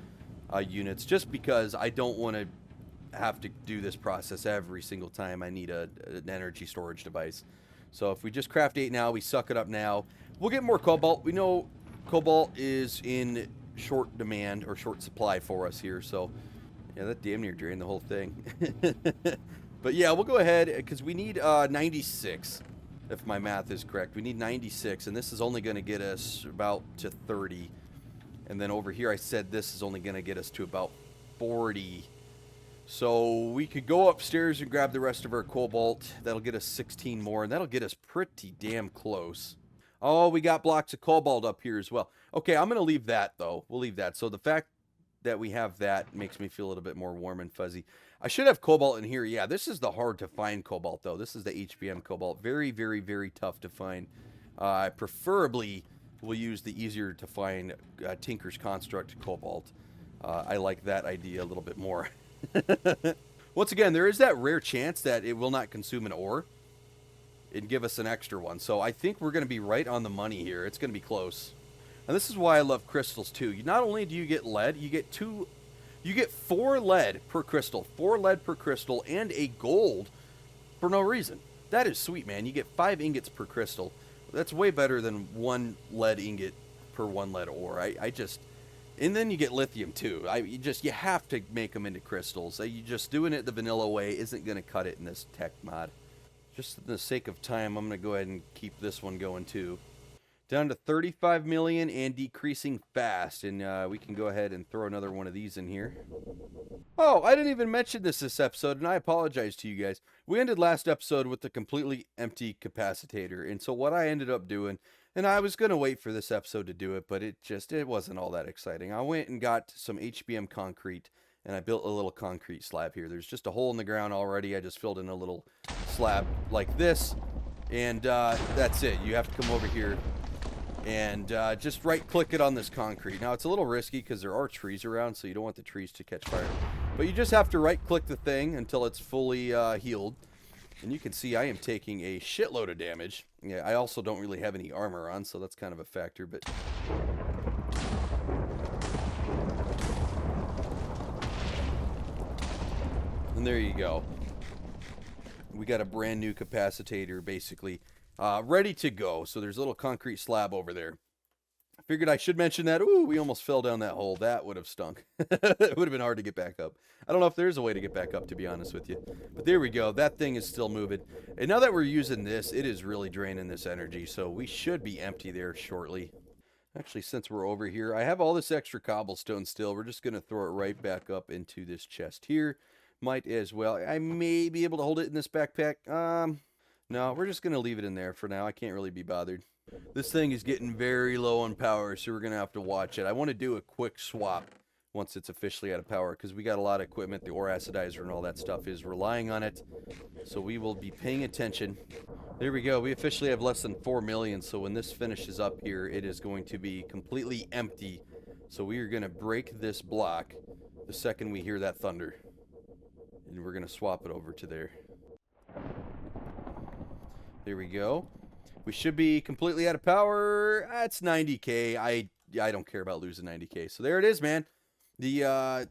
units, just because I don't want to have to do this process every single time I need an energy storage device. So if we just craft 8 now, we suck it up now, we'll get more cobalt. We know cobalt is in short demand or short supply for us here, so yeah, that damn near drained the whole thing. But yeah, we'll go ahead, because we need 96, if my math is correct. We need 96, and this is only going to get us about to 30. And then over here I said this is only going to get us to about 40. So we could go upstairs and grab the rest of our cobalt. That'll get us 16 more, and that'll get us pretty damn close. Oh, we got blocks of cobalt up here as well. Okay, I'm going to leave that, though. We'll leave that. So the fact that we have that makes me feel a little bit more warm and fuzzy. I should have cobalt in here. Yeah, this is the hard-to-find cobalt, though. This is the HBM cobalt. Very, very, very tough to find. Preferably, we'll use the easier-to-find Tinker's Construct cobalt. I like that idea a little bit more. Once again, there is that rare chance that it will not consume an ore and give us an extra one. So I think we're going to be right on the money here. It's going to be close. And this is why I love crystals too. Not only do you get lead, you get 4 lead per crystal, 4 lead per crystal, and a gold for no reason. That is sweet, man. You get 5 ingots per crystal. That's way better than 1 lead ingot per 1 lead ore. And then you get lithium too. You have to make them into crystals. You just doing it the vanilla way isn't going to cut it in this tech mod. Just for the sake of time, I'm going to go ahead and keep this one going too. Down to 35 million and decreasing fast. And we can go ahead and throw another one of these in here. Oh, I didn't even mention this episode, and I apologize to you guys. We ended last episode with a completely empty capacitator. And so what I ended up doing, and I was going to wait for this episode to do it, but it wasn't all that exciting. I went and got some HBM concrete, and I built a little concrete slab here. There's just a hole in the ground already. I just filled in a little slab like this, and that's it. You have to come over here and just right-click it on this concrete. Now, it's a little risky because there are trees around, so you don't want the trees to catch fire. But you just have to right-click the thing until it's fully healed. And you can see I am taking a shitload of damage. Yeah, I also don't really have any armor on, so that's kind of a factor, but... And there you go. We got a brand new capacitator, basically, ready to go. So there's a little concrete slab over there. I figured I should mention that. Ooh, we almost fell down that hole. That would have stunk. It would have been hard to get back up. I don't know if there's a way to get back up, to be honest with you. But there we go. That thing is still moving. And now that we're using this, it is really draining this energy. So we should be empty there shortly. Actually, since we're over here, I have all this extra cobblestone still. We're just going to throw it right back up into this chest here. Might as well. I may be able to hold it in this backpack. No, we're just going to leave it in there for now. I can't really be bothered. This thing is getting very low on power, so we're going to have to watch it. I want to do a quick swap once it's officially out of power, because we got a lot of equipment. The ore acidizer and all that stuff is relying on it, so we will be paying attention. There we go. We officially have less than 4 million, so when this finishes up here, it is going to be completely empty. So we are going to break this block the second we hear that thunder. And we're going to swap it over to there. There we go. We should be completely out of power. That's 90K. I don't care about losing 90K. So there it is, man. The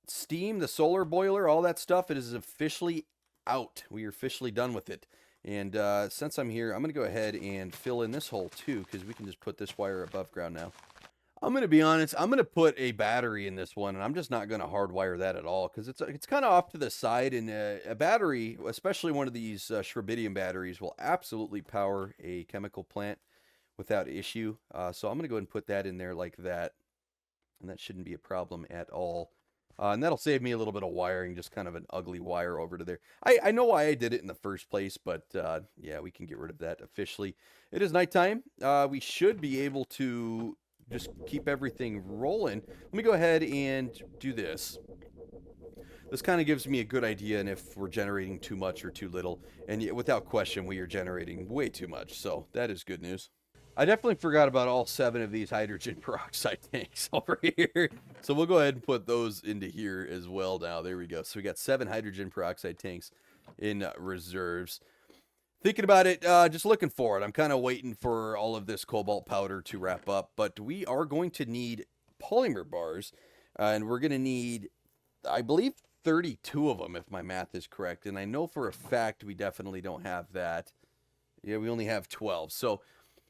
steam, the solar boiler, all that stuff, it is officially out. We are officially done with it. And since I'm here, I'm going to go ahead and fill in this hole too, because we can just put this wire above ground now. I'm going to be honest, I'm going to put a battery in this one, and I'm just not going to hardwire that at all, because it's kind of off to the side, and a battery, especially one of these Shrebidium batteries, will absolutely power a chemical plant without issue. So I'm going to go ahead and put that in there like that, and that shouldn't be a problem at all. And that'll save me a little bit of wiring, just kind of an ugly wire over to there. I know why I did it in the first place, but yeah, we can get rid of that officially. It is nighttime. We should be able to just keep everything rolling. Let me go ahead and do this. This kind of gives me a good idea and if we're generating too much or too little. And without question, we are generating way too much. So that is good news. I definitely forgot about all 7 of these hydrogen peroxide tanks over here. So we'll go ahead and put those into here as well now. There we go. So we got 7 hydrogen peroxide tanks in reserves. Thinking about it, just looking for it. I'm kind of waiting for all of this cobalt powder to wrap up. But we are going to need polymer bars. And we're going to need, I believe, 32 of them if my math is correct. And I know for a fact we definitely don't have that. Yeah, we only have 12. So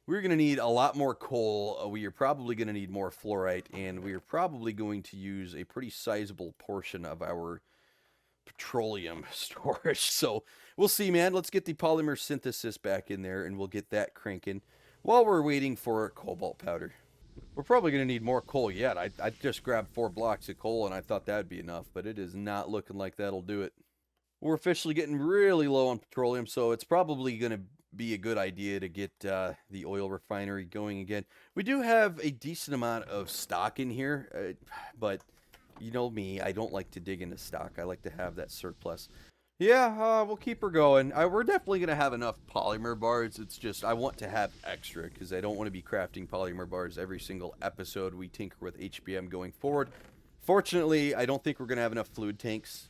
we're going to need a lot more coal. We are probably going to need more fluorite, and we are probably going to use a pretty sizable portion of our petroleum storage. So we'll see, man. Let's get the polymer synthesis back in there, and we'll get that cranking while we're waiting for cobalt powder. We're probably going to need more coal yet. I just grabbed 4 blocks of coal, and I thought that'd be enough, but it is not looking like that'll do it. We're officially getting really low on petroleum, so it's probably going to be a good idea to get the oil refinery going again. We do have a decent amount of stock in here, but you know me, I don't like to dig into stock. I like to have that surplus. Yeah, we'll keep her going. We're definitely going to have enough polymer bars. It's just I want to have extra because I don't want to be crafting polymer bars every single episode we tinker with HBM going forward. Fortunately, I don't think we're going to have enough fluid tanks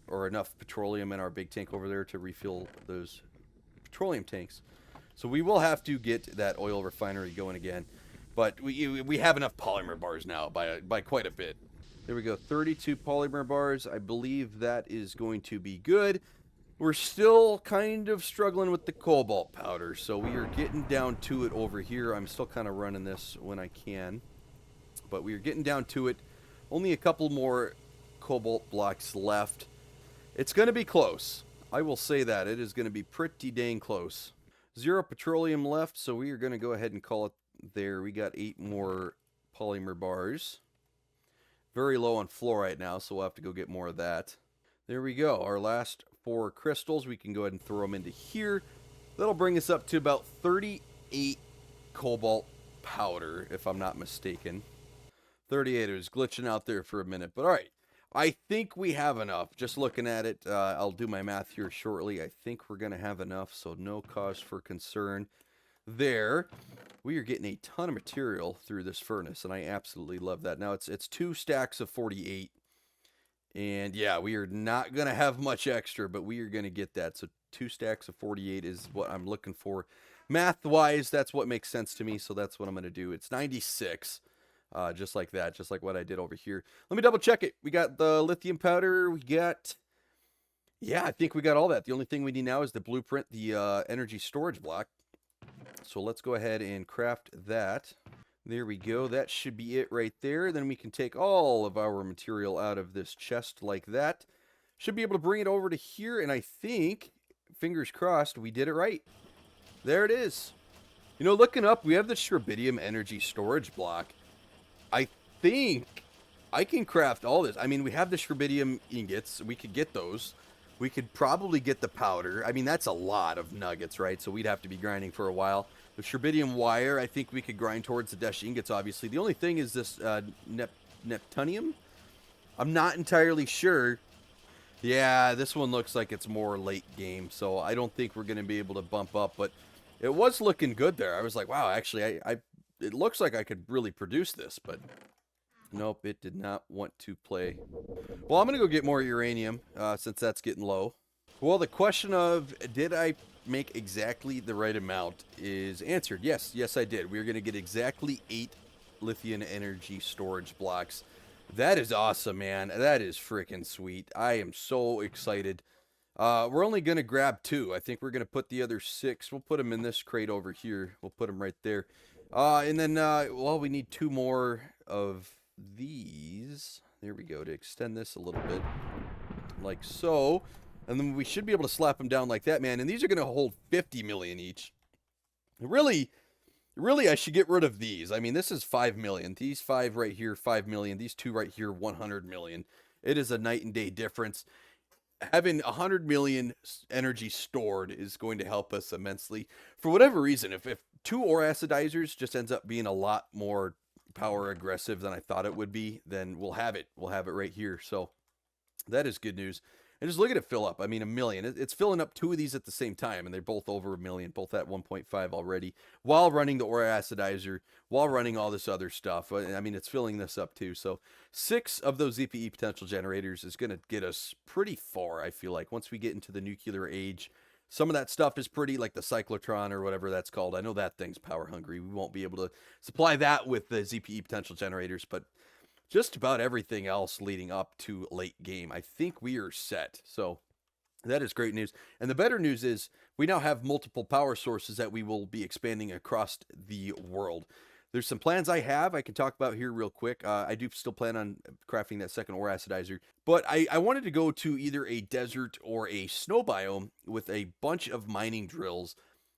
or enough petroleum in our big tank over there to refill those petroleum tanks. So we will have to get that oil refinery going again. But we have enough polymer bars now by quite a bit. There we go, 32 polymer bars. I believe that is going to be good. We're still kind of struggling with the cobalt powder, so we are getting down to it over here. I'm still kind of running this when I can, but we are getting down to it. Only a couple more cobalt blocks left. It's going to be close. I will say that. It is going to be pretty dang close. 0 petroleum left, so we are going to go ahead and call it there. We got 8 more polymer bars. Very low on fluorite now, so we'll have to go get more of that. There we go. Our last 4 crystals. We can go ahead and throw them into here. That'll bring us up to about 38 cobalt powder, if I'm not mistaken. 38. It was glitching out there for a minute, but all right. I think we have enough. Just looking at it, I'll do my math here shortly. I think we're going to have enough, so no cause for concern there. We are getting a ton of material through this furnace, and I absolutely love that. Now, it's 2 stacks of 48, and yeah, we are not going to have much extra, but we are going to get that. So 2 stacks of 48 is what I'm looking for. Math-wise, that's what makes sense to me, so that's what I'm going to do. It's 96. Just like that, just like what I did over here. Let me double check it. We got the lithium powder. We got, yeah, I think we got all that. The only thing we need now is the blueprint, the energy storage block. So let's go ahead and craft that. There we go. That should be it right there. Then we can take all of our material out of this chest like that. Should be able to bring it over to here, and I think, fingers crossed, we did it right. There it is. You know, looking up, we have the Shrebidium energy storage block. I think I can craft all this. I mean, we have the Shrebidium ingots. We could get those. We could probably get the powder. I mean, that's a lot of nuggets, right? So we'd have to be grinding for a while. The Shrebidium wire, I think we could grind towards the Dash ingots, obviously. The only thing is this Neptunium. I'm not entirely sure. Yeah, this one looks like it's more late game, so I don't think we're going to be able to bump up. But it was looking good there. I was like, wow, actually, it looks like I could really produce this, but nope, it did not want to play. Well, I'm going to go get more uranium since that's getting low. Well, the question of did I make exactly the right amount is answered. Yes, yes, I did. We're going to get exactly 8 lithium energy storage blocks. That is awesome, man. That is freaking sweet. I am so excited. We're only going to grab 2. I think we're going to put the other 6. We'll put them in this crate over here. We'll put them right there. And then, well, we need 2 more of these. There we go, to extend this a little bit. Like so. And then we should be able to slap them down like that, man. And these are going to hold 50 million each. Really, I should get rid of these. I mean, this is 5 million. These 5 right here, 5 million. These 2 right here, 100 million. It is a night and day difference. Having 100 million energy stored is going to help us immensely. For whatever reason, if 2 ore acidizers just ends up being a lot more power aggressive than I thought it would be, then we'll have it. We'll have it right here. So that is good news. And just look at it fill up. I mean, 1 million. It's filling up 2 of these at the same time, and they're both over 1 million, both at 1.5 already, while running the ore acidizer, while running all this other stuff. I mean, it's filling this up too. So 6 of those ZPE potential generators is going to get us pretty far, I feel like. Once we get into the nuclear age, some of that stuff is pretty, like the cyclotron or whatever that's called. I know that thing's power hungry. We won't be able to supply that with the ZPE potential generators, but just about everything else leading up to late game, I think we are set. So that is great news. And the better news is we now have multiple power sources that we will be expanding across the world. There's some plans I have I can talk about here real quick. I do still plan on crafting that second ore acidizer, but I wanted to go to either a desert or a snow biome with a bunch of mining drills.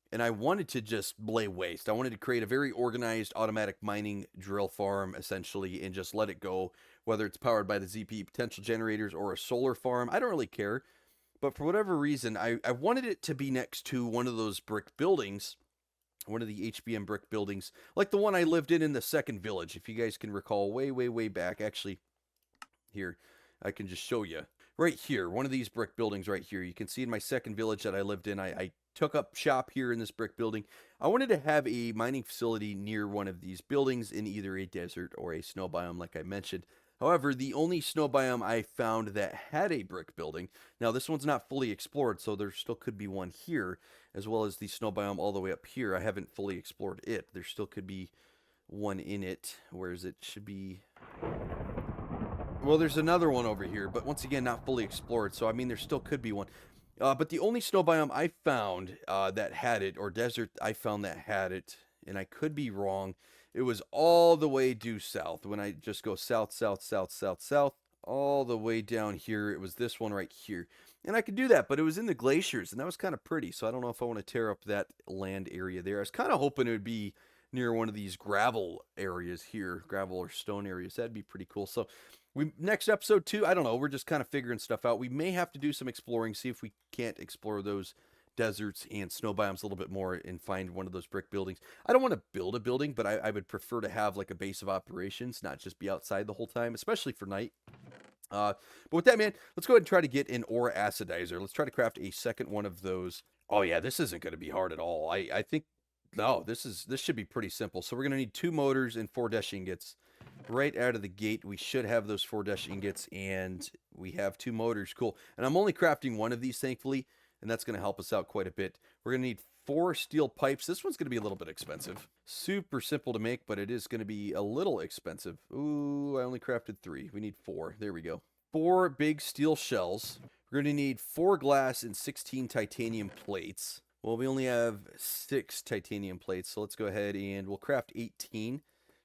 And I wanted to just lay waste. I wanted to create a very organized automatic mining drill farm, essentially, and just let it go, whether it's powered by the ZP potential generators or a solar farm. I don't really care. But for whatever reason, I wanted it to be next to one of those brick buildings, one of the HBM brick buildings, like the one I lived in the second village, if you guys can recall way, way, way back. Actually, here, I can just show you. Right here, one of these brick buildings right here. You can see in my second village that I lived in, I took up shop here in this brick building. I wanted to have a mining facility near one of these buildings in either a desert or a snow biome, like I mentioned. However, the only snow biome I found that had a brick building, now this one's not fully explored, so there still could be one here, as well as the snow biome all the way up here. I haven't fully explored it. There still could be one in it. Where is it? Should be... Well, there's another one over here, but once again, not fully explored, so I mean, there still could be one. But the only snow biome I found that had it, or desert I found that had it, and I could be wrong, it was all the way due south. When I just go south, south, south, south, south, all the way down here, it was this one right here. And I could do that, but it was in the glaciers, and that was kind of pretty, so I don't know if I want to tear up that land area there. I was kind of hoping it would be near one of these gravel areas here, gravel or stone areas. That'd be pretty cool. So next episode too, I don't know, we're just kind of figuring stuff out. We may have to do some exploring, see if we can't explore those deserts and snow biomes a little bit more and find one of those brick buildings. I don't want to build a building, but I would prefer to have like a base of operations, not just be outside the whole time, especially for night. But with that, man, let's go ahead and try to get an ore acidizer. Let's try to craft a second one of those. Oh yeah, this isn't going to be hard at all. I think, no, this should be pretty simple. So we're going to need 2 motors and 4 dash ingots. Right out of the gate, we should have those 4 dash ingots, and we have 2 motors. Cool. And I'm only crafting one of these, thankfully, and that's going to help us out quite a bit. We're going to need 4 steel pipes. This one's going to be a little bit expensive. Super simple to make, but it is going to be a little expensive. Ooh, I only crafted 3. We need 4. There we go. 4 big steel shells. We're going to need 4 glass and 16 titanium plates. Well, we only have 6 titanium plates, so let's go ahead and we'll craft 18.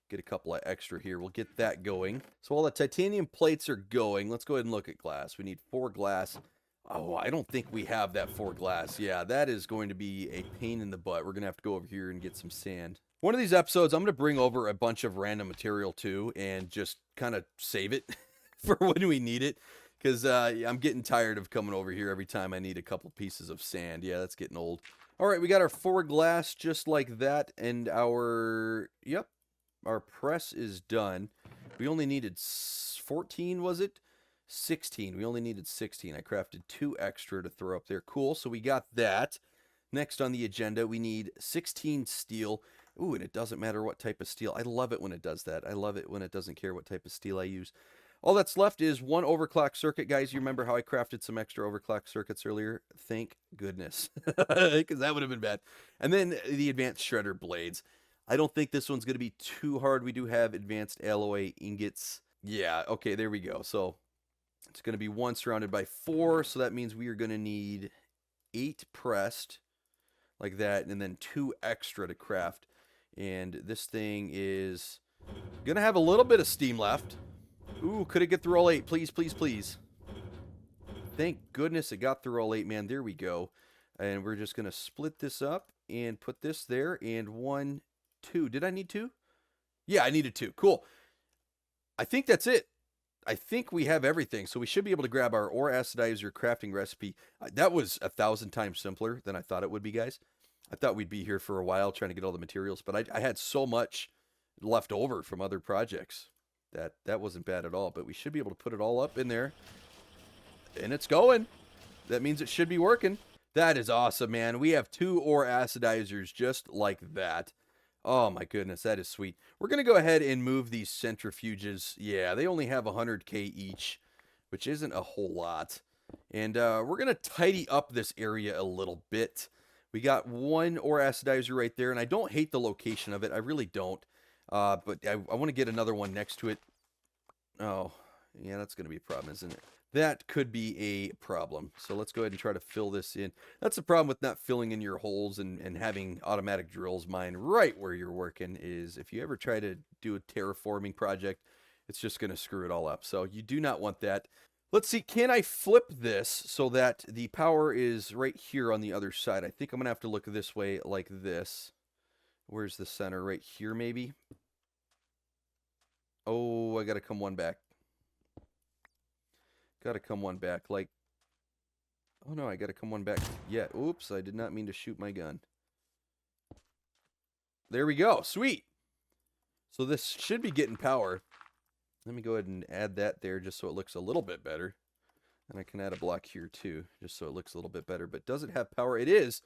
Get a couple of extra here. We'll get that going. So while the titanium plates are going, let's go ahead and look at glass. We need 4 glass. Oh, I don't think we have that 4 glass. Yeah, that is going to be a pain in the butt. We're going to have to go over here and get some sand. One of these episodes, I'm going to bring over a bunch of random material too and just kind of save it for when we need it. Because I'm getting tired of coming over here every time I need a couple pieces of sand. Yeah, that's getting old. All right, we got our 4 glass just like that. And our, yep, our press is done. We only needed 14, was it? 16. We only needed 16. I crafted 2 extra to throw up there. Cool, so we got that. Next on the agenda, we need 16 steel. Ooh, and it doesn't matter what type of steel. I love it when it does that. I love it when it doesn't care what type of steel I use. All that's left is one overclock circuit, guys. You remember how I crafted some extra overclock circuits earlier? Thank goodness, because that would have been bad. And then the advanced shredder blades. I don't think this one's going to be too hard. We do have advanced alloy ingots. Yeah, okay, there we go. So it's going to be 1 surrounded by 4, so that means we are going to need 8 pressed like that, and then 2 extra to craft. And this thing is going to have a little bit of steam left. Ooh, could it get through all 8? Please, please, please. Thank goodness it got through all 8, man. There we go. And we're just going to split this up and put this there. And 1, 2. Did I need 2? Yeah, I needed 2. Cool. I think that's it. I think we have everything. So we should be able to grab our ore acidizer crafting recipe. That was 1,000 times simpler than I thought it would be, guys. I thought we'd be here for a while trying to get all the materials. But I had so much left over from other projects. That wasn't bad at all, but we should be able to put it all up in there. And it's going. That means it should be working. That is awesome, man. We have 2 ore acidizers just like that. Oh my goodness, that is sweet. We're going to go ahead and move these centrifuges. Yeah, they only have 100K each, which isn't a whole lot. And we're going to tidy up this area a little bit. We got 1 ore acidizer right there, and I don't hate the location of it. I really don't. But I want to get another one next to it. Oh, yeah, that's going to be a problem, isn't it? That could be a problem. So let's go ahead and try to fill this in. That's the problem with not filling in your holes and having automatic drills mine right where you're working is if you ever try to do a terraforming project, it's just going to screw it all up. So you do not want that. Let's see, can I flip this so that the power is right here on the other side? I think I'm going to have to look this way like this. Where's the center? Right here, maybe? Oh, I got to come 1 back. Got to come 1 back. Like, oh no, I got to come 1 back. Yeah, oops, I did not mean to shoot my gun. There we go. Sweet. So this should be getting power. Let me go ahead and add that there just so it looks a little bit better. And I can add a block here too, just so it looks a little bit better. But does it have power? It is.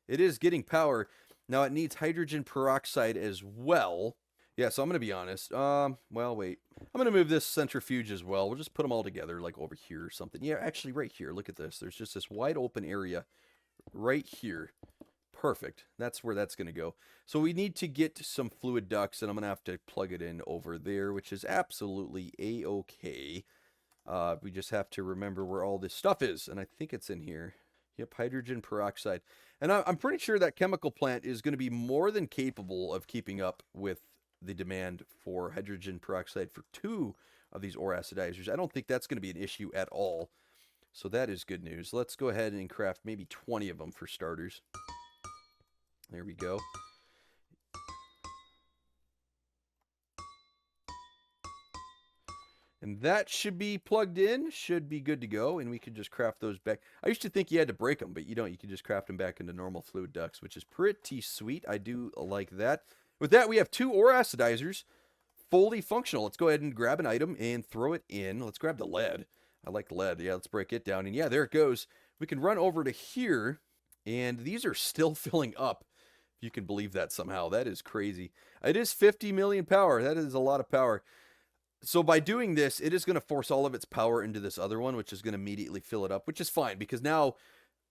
It is getting power. Now it needs hydrogen peroxide as well. Yeah, so I'm going to be honest. Well, wait. I'm going to move this centrifuge as well. We'll just put them all together, like over here or something. Yeah, actually right here. Look at this. There's just this wide open area right here. Perfect. That's where that's going to go. So we need to get some fluid ducts, and I'm going to have to plug it in over there, which is absolutely A-okay. We just have to remember where all this stuff is, and I think it's in here. Yep, hydrogen peroxide. And I'm pretty sure that chemical plant is going to be more than capable of keeping up with the demand for hydrogen peroxide for 2 of these ore acidizers. I don't think that's going to be an issue at all. So that is good news. Let's go ahead and craft maybe 20 of them for starters. There we go. And that should be plugged in, should be good to go, and we can just craft those back. I used to think you had to break them, but you don't. You can just craft them back into normal fluid ducts, which is pretty sweet. I do like that. With that, we have 2 ore acidizers, fully functional. Let's go ahead and grab an item and throw it in. Let's grab the lead. I like lead. Yeah, let's break it down. And yeah, there it goes. We can run over to here, and these are still filling up. If you can believe that somehow. That is crazy. It is 50 million power. That is a lot of power. So by doing this, it is going to force all of its power into this other one, which is going to immediately fill it up, which is fine because now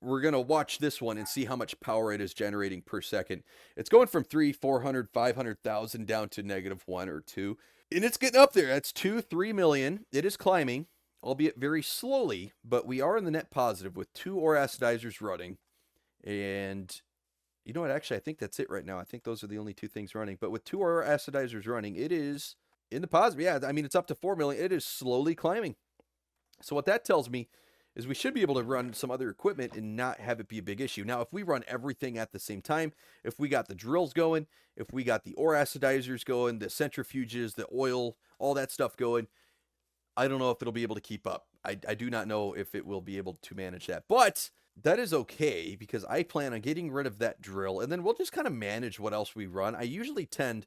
we're going to watch this one and see how much power it is generating per second. It's going from 300, 400, 500,000 down to -1 or 2. And it's getting up there. That's 2, 3 million. It is climbing, albeit very slowly, but we are in the net positive with 2 ore acidizers running. And you know what? Actually, I think that's it right now. I think those are the only 2 things running. But with 2 ore acidizers running, it is in the positive. Yeah, I mean, it's up to 4 million. It is slowly climbing. So what that tells me is we should be able to run some other equipment and not have it be a big issue. Now, if we run everything at the same time, if we got the drills going, if we got the ore acidizers going, the centrifuges, the oil, all that stuff going, I don't know if it'll be able to keep up. I do not know if it will be able to manage that. But that is okay because I plan on getting rid of that drill, and then we'll just kind of manage what else we run. I usually tend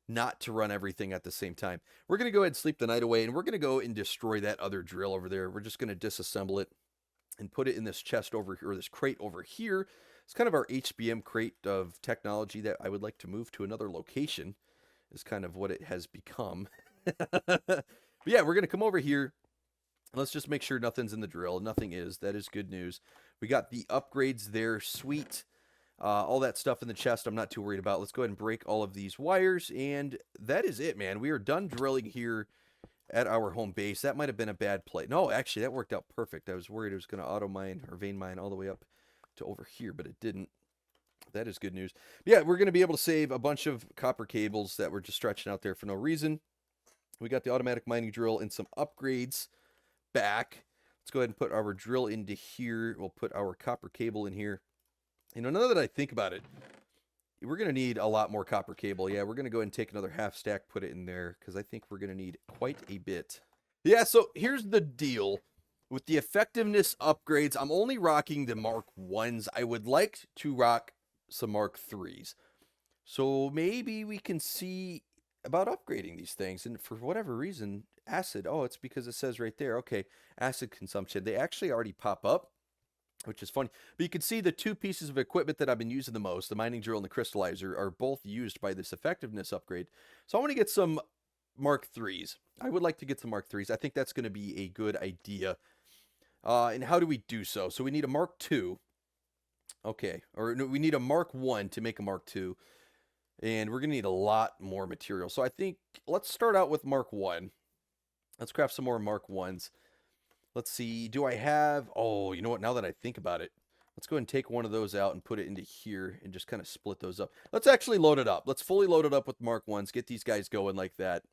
not to run everything at the same time. We're going to go ahead and sleep the night away, and we're going to go and destroy that other drill over there. We're just going to disassemble it and put it in this chest over here, or this crate over here. It's kind of our HBM crate of technology that I would like to move to another location, is kind of what it has become. But yeah, we're going to come over here. Let's just make sure nothing's in the drill. Nothing is. That is good news. We got the upgrades there. Sweet. All that stuff in the chest I'm not too worried about. Let's go ahead and break all of these wires. And that is it, man. We are done drilling here at our home base. That might have been a bad play. No, actually, that worked out perfect. I was worried it was going to auto mine or vein mine all the way up to over here, but it didn't. That is good news. But yeah, we're going to be able to save a bunch of copper cables that were just stretching out there for no reason. We got the automatic mining drill and some upgrades back. Let's go ahead and put our drill into here. We'll put our copper cable in here. You know, now that I think about it, we're going to need a lot more copper cable. Yeah, we're going to go ahead and take another half stack, put it in there, because I think we're going to need quite a bit. Yeah, so here's the deal. With the effectiveness upgrades, I'm only rocking the Mark 1s. I would like to rock some Mark 3s. So maybe we can see about upgrading these things. And for whatever reason, acid, oh, it's because it says right there, okay, acid consumption. They actually already pop up, which is funny. But you can see the two pieces of equipment that I've been using the most, the mining drill and the crystallizer, are both used by this effectiveness upgrade. So I want to get some Mark 3s. I would like to get some Mark 3s. I think that's going to be a good idea. And how do we do so? So we need a Mark 2. Okay, or no, we need a Mark 1 to make a Mark 2. And we're going to need a lot more material. So I think let's start out with Mark 1. Let's craft some more Mark 1s. Let's see, do I have... Oh, you know what? Now that I think about it, let's go ahead and take one of those out and put it into here and just kind of split those up. Let's actually load it up. Let's fully load it up with Mark 1s, get these guys going like that.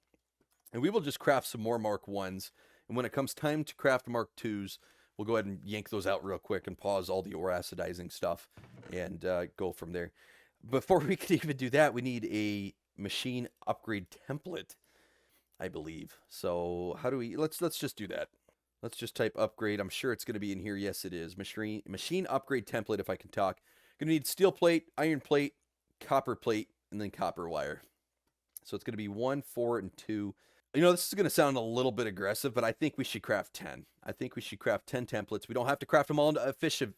And we will just craft some more Mark 1s. And when it comes time to craft Mark 2s, we'll go ahead and yank those out real quick and pause all the ore acidizing stuff and go from there. Before we can even do that, we need a machine upgrade template, I believe. So how do we... Let's just do that. Let's just type upgrade. I'm sure it's going to be in here. Yes, it is. Machine upgrade template, if I can talk. Going to need steel plate, iron plate, copper plate, and then copper wire. So it's going to be 1, 4, and 2. You know, this is going to sound a little bit aggressive, but I think we should craft 10. I think we should craft 10 templates. We don't have to craft them all into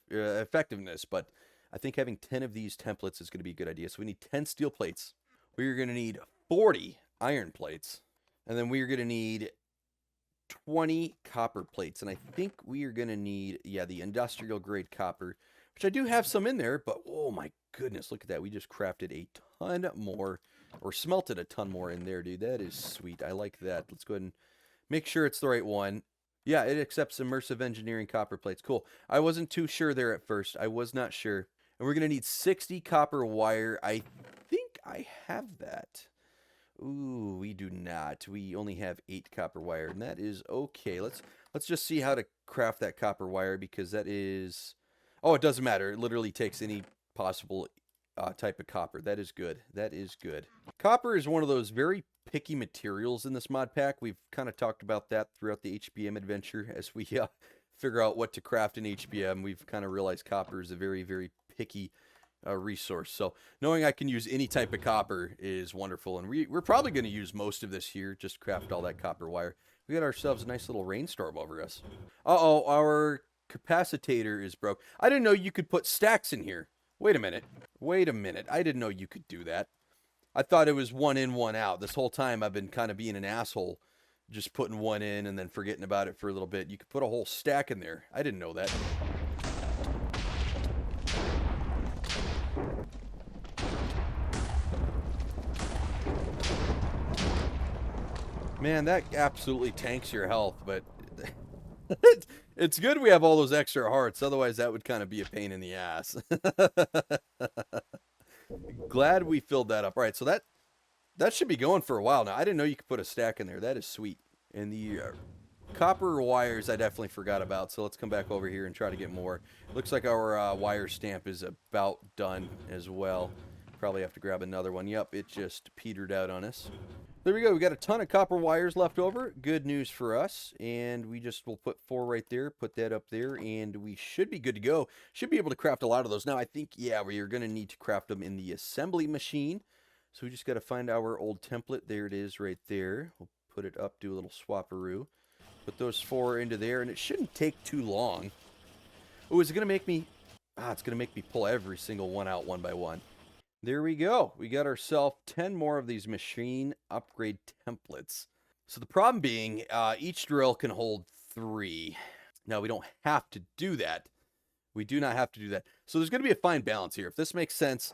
effectiveness, but I think having 10 of these templates is going to be a good idea. So we need 10 steel plates. We're going to need 40 iron plates. And then we're going to need 20 copper plates. And I think we are going to need, yeah, the industrial grade copper, which I do have some in there, but oh my goodness, look at that. We just crafted a ton more, or smelted a ton more in there, dude. That is sweet. I like that. Let's go ahead and make sure it's the right one. Yeah, it accepts immersive engineering copper plates. Cool. I wasn't too sure there at first. I was not sure. And we're going to need 60 copper wire. I think I have that. Ooh, we do not. We only have 8 copper wire, and that is okay. Let's just see how to craft that copper wire, because that is... Oh, it doesn't matter. It literally takes any possible type of copper. That is good. That is good. Copper is one of those very picky materials in this mod pack. We've kind of talked about that throughout the HBM adventure as we figure out what to craft in HBM. We've kind of realized copper is a very, very picky resource. So knowing I can use any type of copper is wonderful. And we're probably going to use most of this here, just craft all that copper wire. We got ourselves a nice little rainstorm over us. Uh-oh, our capacitator is broke. I didn't know you could put stacks in here. Wait a minute. Wait a minute. I didn't know you could do that. I thought it was one in, one out. This whole time I've been kind of being an asshole, just putting one in and then forgetting about it for a little bit. You could put a whole stack in there. I didn't know that. Man, that absolutely tanks your health, but it's good we have all those extra hearts. Otherwise, that would kind of be a pain in the ass. Glad we filled that up. All right, so that should be going for a while now. I didn't know you could put a stack in there. That is sweet. And the copper wires I definitely forgot about, so let's come back over here and try to get more. Looks like our wire stamp is about done as well. Probably have to grab another one. Yep, it just petered out on us. There we go. We got a ton of copper wires left over. Good news for us. And we just will put 4 right there, put that up there, and we should be good to go. Should be able to craft a lot of those. Now, I think, yeah, we are going to need to craft them in the assembly machine. So we just got to find our old template. There it is right there. We'll put it up, do a little swapperoo. Put those 4 into there, and it shouldn't take too long. Oh, is it going to make me... it's going to make me pull every single one out one by one. There we go. We got ourselves 10 more of these machine upgrade templates. So the problem being, each drill can hold 3. Now, we don't have to do that. We do not have to do that. So there's going to be a fine balance here. If this makes sense,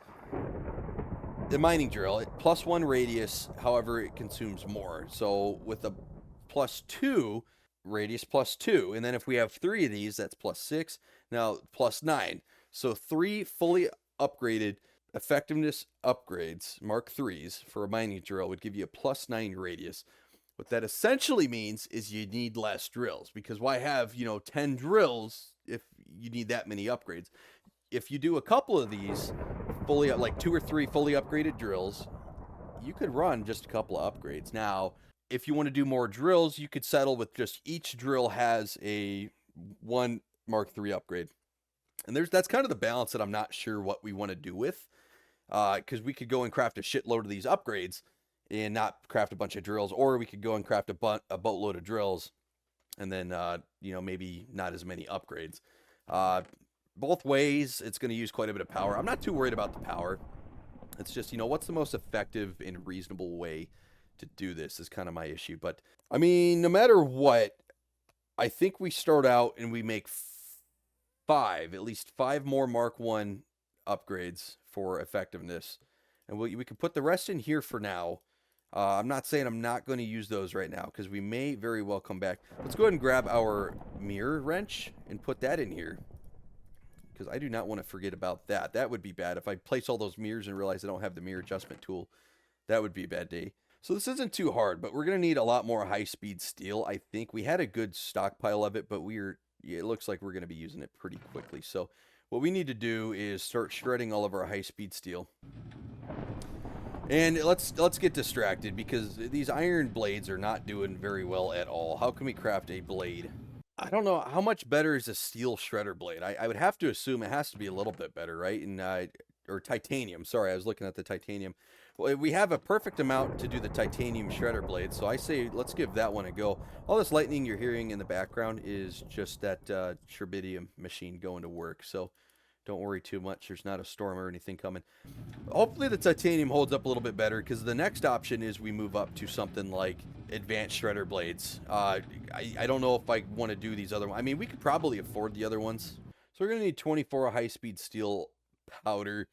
the mining drill, +1 radius, however, it consumes more. So with a +2 radius, +2, and then if we have 3 of these, that's +6. Now +9. So 3 fully upgraded effectiveness upgrades, Mark IIIs, for a mining drill would give you a +9 radius. What that essentially means is you need less drills, because why have, 10 drills if you need that many upgrades? If you do a couple of these fully, like 2 or 3 fully upgraded drills, you could run just a couple of upgrades. Now, if you want to do more drills, you could settle with just each drill has a 1 Mark III upgrade. And that's kind of the balance that I'm not sure what we want to do with, because we could go and craft a shitload of these upgrades and not craft a bunch of drills, or we could go and craft a boatload of drills and then, maybe not as many upgrades. Both ways, it's going to use quite a bit of power. I'm not too worried about the power. It's just, what's the most effective and reasonable way to do this is kind of my issue. But, I mean, no matter what, I think we start out and we make at least 5 more Mark I upgrades for effectiveness. And we can put the rest in here for now. I'm not saying I'm not going to use those right now, because we may very well come back. Let's go ahead and grab our mirror wrench and put that in here, because I do not want to forget about that. That would be bad. If I place all those mirrors and realize I don't have the mirror adjustment tool, that would be a bad day. So this isn't too hard, but we're going to need a lot more high-speed steel, I think. We had a good stockpile of it, but it looks like we're going to be using it pretty quickly. So what we need to do is start shredding all of our high-speed steel. And let's get distracted, because these iron blades are not doing very well at all. How can we craft a blade? I don't know. How much better is a steel shredder blade? I would have to assume it has to be a little bit better, right? And or titanium. Sorry, I was looking at the titanium. Well, we have a perfect amount to do the titanium shredder blade, so I say let's give that one a go. All this lightning you're hearing in the background is just that Sherbidium machine going to work, so don't worry too much. There's not a storm or anything coming. Hopefully the titanium holds up a little bit better, because the next option is we move up to something like advanced shredder blades. I don't know if I want to do these other ones. I mean, we could probably afford the other ones. So we're going to need 24 high-speed steel powder,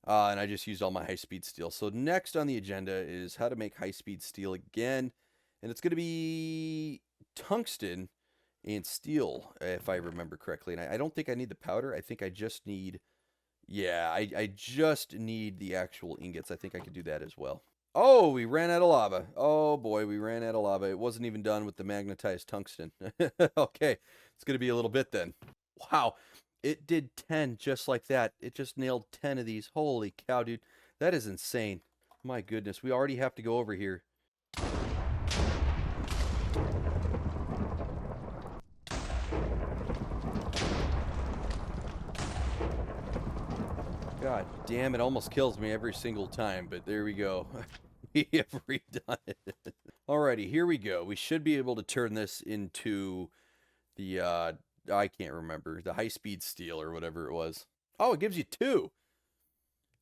and I just used all my high-speed steel. So next on the agenda is how to make high-speed steel again, and it's going to be tungsten and steel, if I remember correctly. And I don't think I need the powder. I think I just need, I just need the actual ingots. I think I could do that as well. Oh, we ran out of lava. Oh boy, we ran out of lava. It wasn't even done with the magnetized tungsten. Okay, it's going to be a little bit then. Wow, it did 10 just like that. It just nailed 10 of these. Holy cow, dude. That is insane. My goodness, we already have to go over here. God damn, it almost kills me every single time, but there we go. We have redone it. Alrighty, here we go. We should be able to turn this into the, I can't remember, the high-speed steel or whatever it was. Oh, it gives you 2.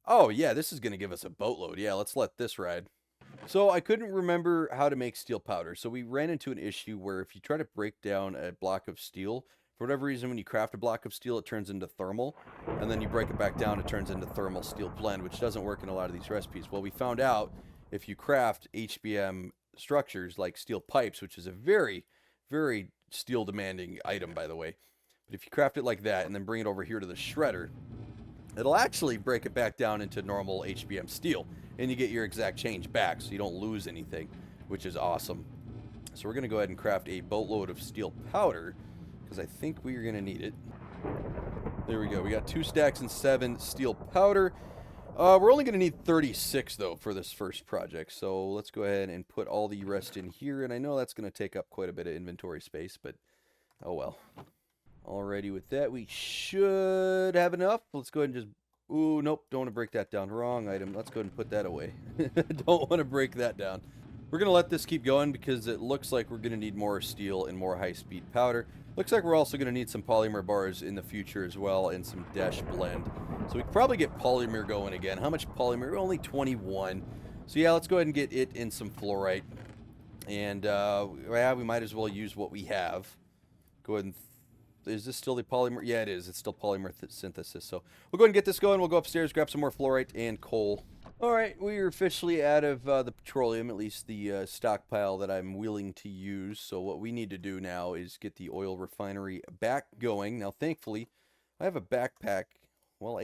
Oh, yeah, this is going to give us a boatload. Yeah, let's let this ride. So I couldn't remember how to make steel powder. So we ran into an issue where if you try to break down a block of steel, for whatever reason, when you craft a block of steel, it turns into thermal, and then you break it back down, it turns into thermal steel blend, which doesn't work in a lot of these recipes. Well, we found out if you craft HBM structures like steel pipes, which is a very, very steel demanding item, by the way, but if you craft it like that and then bring it over here to the shredder, it'll actually break it back down into normal HBM steel, and you get your exact change back, so you don't lose anything, which is awesome. So we're going to go ahead and craft a boatload of steel powder, because I think we're going to need it. There we go. We got 2 stacks and 7 steel powder. We're only going to need 36, though, for this first project. So let's go ahead and put all the rest in here. And I know that's going to take up quite a bit of inventory space, but oh well. Alrighty, with that, we should have enough. Let's go ahead and just... Ooh, nope. Don't want to break that down. Wrong item. Let's go ahead and put that away. Don't want to break that down. We're going to let this keep going because it looks like we're going to need more steel and more high-speed powder. Looks like we're also going to need some polymer bars in the future as well, and some dash blend. So we could probably get polymer going again. How much polymer? Only 21. So yeah, let's go ahead and get it in some fluorite. And yeah, we might as well use what we have. Go ahead and... Is this still the polymer? Yeah, it is. It's still polymer synthesis. So we'll go ahead and get this going. We'll go upstairs, grab some more fluorite and coal. All right, we are officially out of the petroleum, at least the stockpile that I'm willing to use. So what we need to do now is get the oil refinery back going. Now, thankfully, I have a backpack. Well,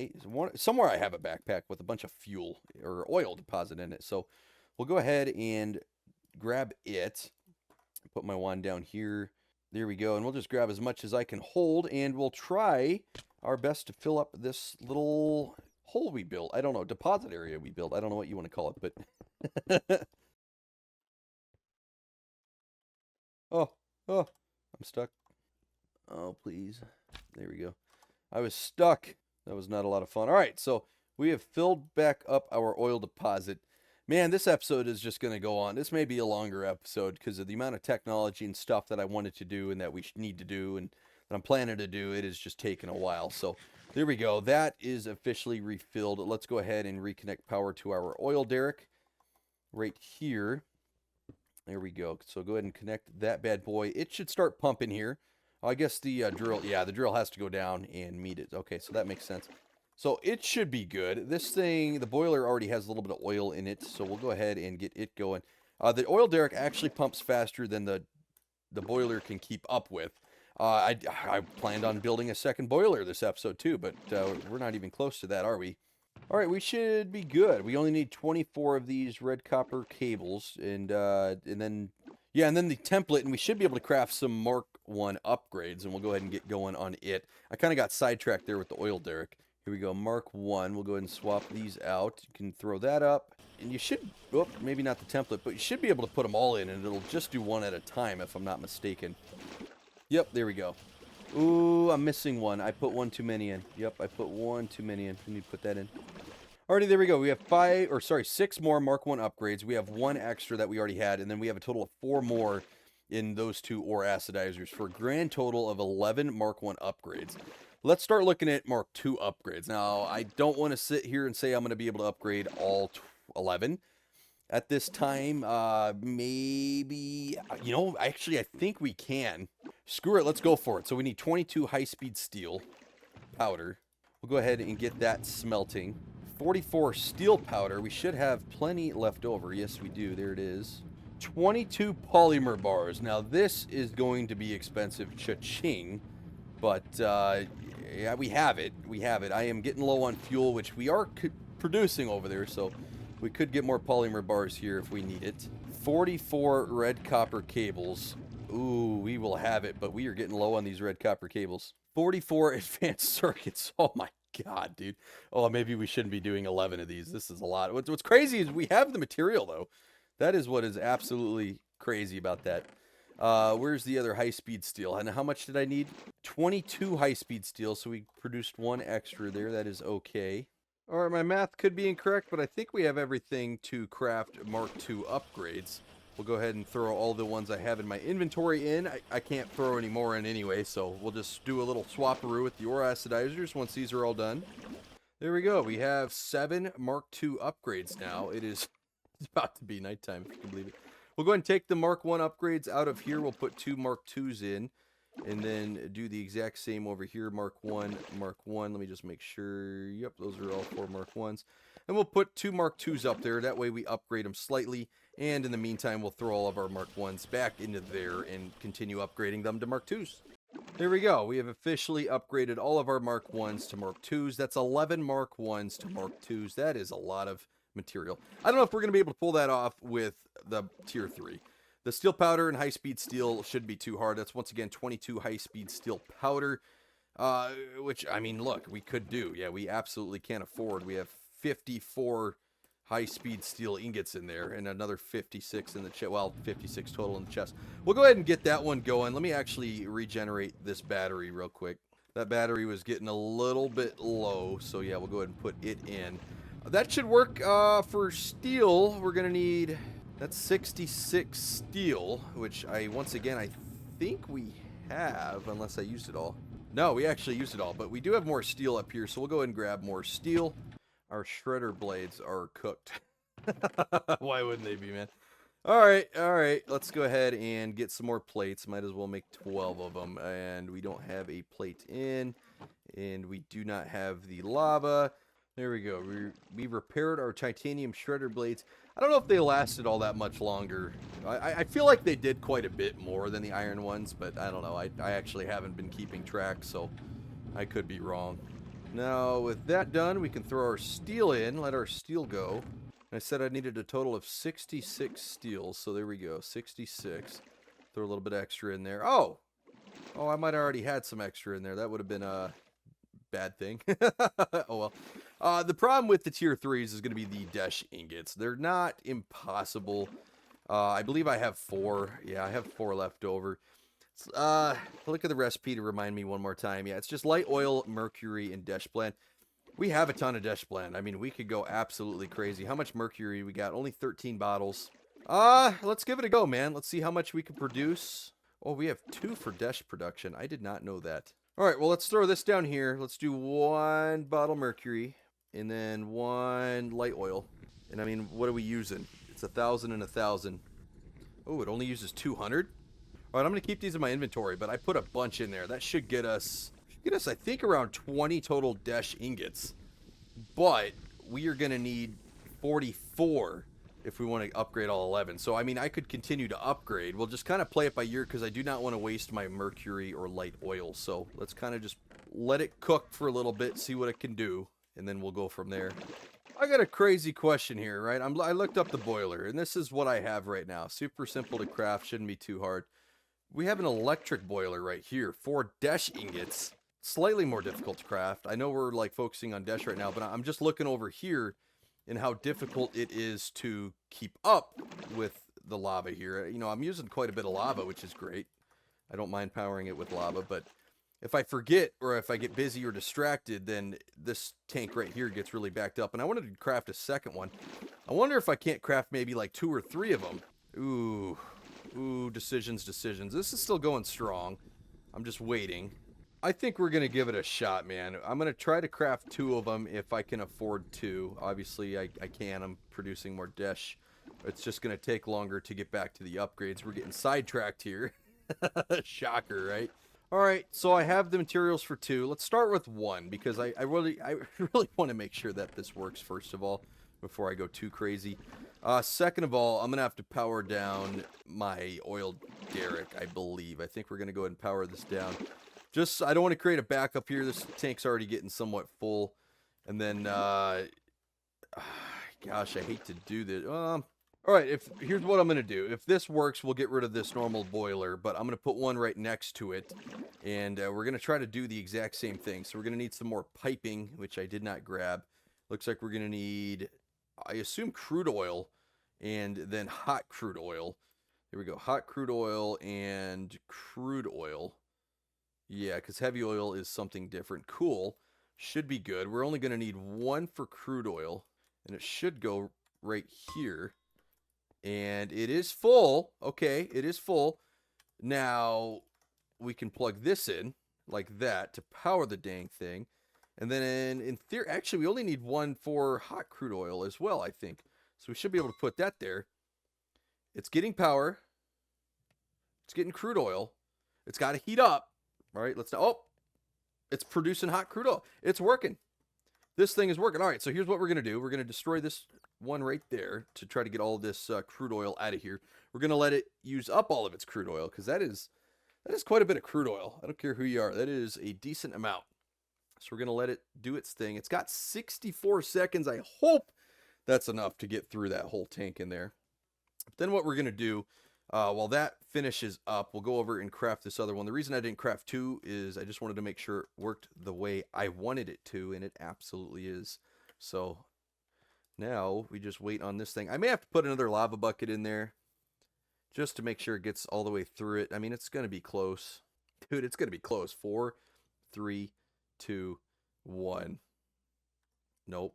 somewhere I have a backpack with a bunch of fuel or oil deposit in it. So we'll go ahead and grab it. Put my wand down here. There we go. And we'll just grab as much as I can hold, and we'll try our best to fill up this little hole we built. I don't know, deposit area we built. I don't know what you want to call it, but... oh, I'm stuck. Oh, please. There we go. I was stuck. That was not a lot of fun. All right, so we have filled back up our oil deposit. Man, this episode is just going to go on. This may be a longer episode because of the amount of technology and stuff that I wanted to do and that we need to do and that I'm planning to do. It has just taken a while. So there we go. That is officially refilled. Let's go ahead and reconnect power to our oil derrick right here. There we go. So go ahead and connect that bad boy. It should start pumping here. I guess the drill, yeah, the drill has to go down and meet it. Okay, so that makes sense. So it should be good. This thing, the boiler already has a little bit of oil in it, so we'll go ahead and get it going. The oil derrick actually pumps faster than the boiler can keep up with. I planned on building a second boiler this episode too, but we're not even close to that, are we? All right, we should be good. We only need 24 of these red copper cables, and then the template, and we should be able to craft some Mark I upgrades, and we'll go ahead and get going on it. I kind of got sidetracked there with the oil derrick. Here we go, Mark I. We'll go ahead and swap these out. You can throw that up, and you should, oh, maybe not the template, but you should be able to put them all in, and it'll just do one at a time, if I'm not mistaken. Yep, there we go. Ooh, I'm missing one. I put one too many in. Yep, I put one too many in. We need to put that in. Alrighty, there we go. We have 6 more Mark I upgrades. We have 1 extra that we already had, and then we have a total of 4 more in those 2 ore acidizers for a grand total of 11 Mark I upgrades. Let's start looking at Mark II upgrades. Now, I don't want to sit here and say I'm going to be able to upgrade all 11 at this time. Maybe, you know, actually, I think we can. Screw it, let's go for it. So we need 22 high-speed steel powder. We'll go ahead and get that smelting. 44 steel powder. We should have plenty left over. Yes, we do. There it is. 22 polymer bars. Now, this is going to be expensive. Cha-ching. But, yeah, we have it. We have it. I am getting low on fuel, which we are producing over there, so we could get more polymer bars here if we need it. 44 red copper cables. Ooh, we will have it, but we are getting low on these red copper cables. 44 advanced circuits. Oh my god, dude. Oh, maybe we shouldn't be doing 11 of these. This is a lot. What's crazy is we have the material, though. That is what is absolutely crazy about that. Where's the other high-speed steel? And how much did I need? 22 high-speed steel, so we produced 1 extra there. That is okay. All right, my math could be incorrect, but I think we have everything to craft Mark II upgrades. We'll go ahead and throw all the ones I have in my inventory in. I can't throw any more in anyway, so we'll just do a little swapperoo with the ore acidizers once these are all done. There we go. We have 7 Mark II upgrades now. It's about to be nighttime, if you can believe it. We'll go ahead and take the Mark I upgrades out of here. We'll put 2 Mark IIs in, and then do the exact same over here. Mark I, Mark I. Let me just make sure. Yep, those are all 4 Mark Is. And we'll put 2 Mark IIs up there. That way we upgrade them slightly. And in the meantime, we'll throw all of our Mark Is back into there and continue upgrading them to Mark IIs. There we go. We have officially upgraded all of our Mark Is to Mark IIs. That's 11 Mark Is to Mark IIs. That is a lot of material. I don't know if we're going to be able to pull that off with the tier 3. The steel powder and high-speed steel shouldn't be too hard. That's once again 22 high-speed steel powder, which, I mean, look, we could do. Yeah, we absolutely can't afford. We have 54 high-speed steel ingots in there and another 56 in the chest. Well, 56 total in the chest. We'll go ahead and get that one going. Let me actually regenerate this battery real quick. That battery was getting a little bit low, so yeah, we'll go ahead and put it in. That should work. For steel, we're going to need, that's 66 steel, which once again, I think we have, unless I used it all. No, we actually used it all, but we do have more steel up here, so we'll go ahead and grab more steel. Our shredder blades are cooked. Why wouldn't they be, man? All right. Let's go ahead and get some more plates. Might as well make 12 of them. And we don't have a plate in. And we do not have the lava. There we go. We repaired our titanium shredder blades. I don't know if they lasted all that much longer. I feel like they did quite a bit more than the iron ones, but I don't know. I actually haven't been keeping track, so I could be wrong. Now, with that done, we can throw our steel in, let our steel go. I said I needed a total of 66 steels, so there we go, 66. Throw a little bit extra in there. Oh, I might have already had some extra in there. That would have been a bad thing. Oh well. The problem with the tier 3s is going to be the Desh ingots. They're not impossible. I believe I have 4. Yeah, I have 4 left over. Look at the recipe to remind me one more time. Yeah, it's just light oil, mercury, and Desh blend. We have a ton of Desh blend. I mean, we could go absolutely crazy. How much mercury we got? Only 13 bottles. Let's give it a go, man. Let's see how much we can produce. Oh, we have 2 for Desh production. I did not know that. All right, well, let's throw this down here. Let's do 1 bottle mercury and then 1 light oil. And I mean, what are we using? It's 1,000 and 1,000. Oh, it only uses 200? All right, I'm going to keep these in my inventory, but I put a bunch in there. That should get us, I think, around 20 total Desh ingots. But we are going to need 44 if we want to upgrade all 11. So, I mean, I could continue to upgrade. We'll just kind of play it by ear because I do not want to waste my mercury or light oil. So, let's kind of just let it cook for a little bit, see what it can do, and then we'll go from there. I got a crazy question here, right? I looked up the boiler, and this is what I have right now. Super simple to craft, shouldn't be too hard. We have an electric boiler right here, 4 Desh ingots. Slightly more difficult to craft. I know we're like focusing on Desh right now, but I'm just looking over here and how difficult it is to keep up with the lava here. You know, I'm using quite a bit of lava, which is great. I don't mind powering it with lava, but if I forget or if I get busy or distracted, then this tank right here gets really backed up. And I wanted to craft a second one. I wonder if I can't craft maybe like 2 or 3 of them. Ooh, decisions. This is still going strong. I'm just waiting. I think we're going to give it a shot, man. I'm going to try to craft 2 of them if I can afford to. Obviously, I can. I'm producing more Desh. It's just going to take longer to get back to the upgrades. We're getting sidetracked here. Shocker, right? All right, so I have the materials for 2. Let's start with 1 because I really want to make sure that this works first of all before I go too crazy. Second of all, I'm going to have to power down my oil derrick, I believe. I think we're going to go ahead and power this down. Just, I don't want to create a backup here. This tank's already getting somewhat full. And then, gosh, I hate to do this. All right, here's what I'm going to do. If this works, we'll get rid of this normal boiler, but I'm going to put one right next to it. And we're going to try to do the exact same thing. So we're going to need some more piping, which I did not grab. Looks like we're going to need, I assume, crude oil and then hot crude oil. There we go. Hot crude oil and crude oil. Yeah, because heavy oil is something different. Cool. Should be good. We're only going to need 1 for crude oil. And it should go right here. And it is full. Okay, it is full. Now, we can plug this in like that to power the dang thing. And then in theory, actually, we only need 1 for hot crude oil as well, I think. So we should be able to put that there. It's getting power. It's getting crude oil. It's got to heat up. All right, it's producing hot crude oil. It's working. This thing is working. All right, so here's what we're going to do. We're going to destroy this one right there to try to get all this crude oil out of here. We're going to let it use up all of its crude oil because that is quite a bit of crude oil. I don't care who you are. That is a decent amount. So we're going to let it do its thing. It's got 64 seconds. I hope that's enough to get through that whole tank in there. But then what we're going to do, while that finishes up, we'll go over and craft this other one. The reason I didn't craft 2 is I just wanted to make sure it worked the way I wanted it to, and it absolutely is. So now we just wait on this thing. I may have to put another lava bucket in there just to make sure it gets all the way through it. I mean, it's going to be close. Dude, it's going to be close. 4, 3, 2, 1. Nope.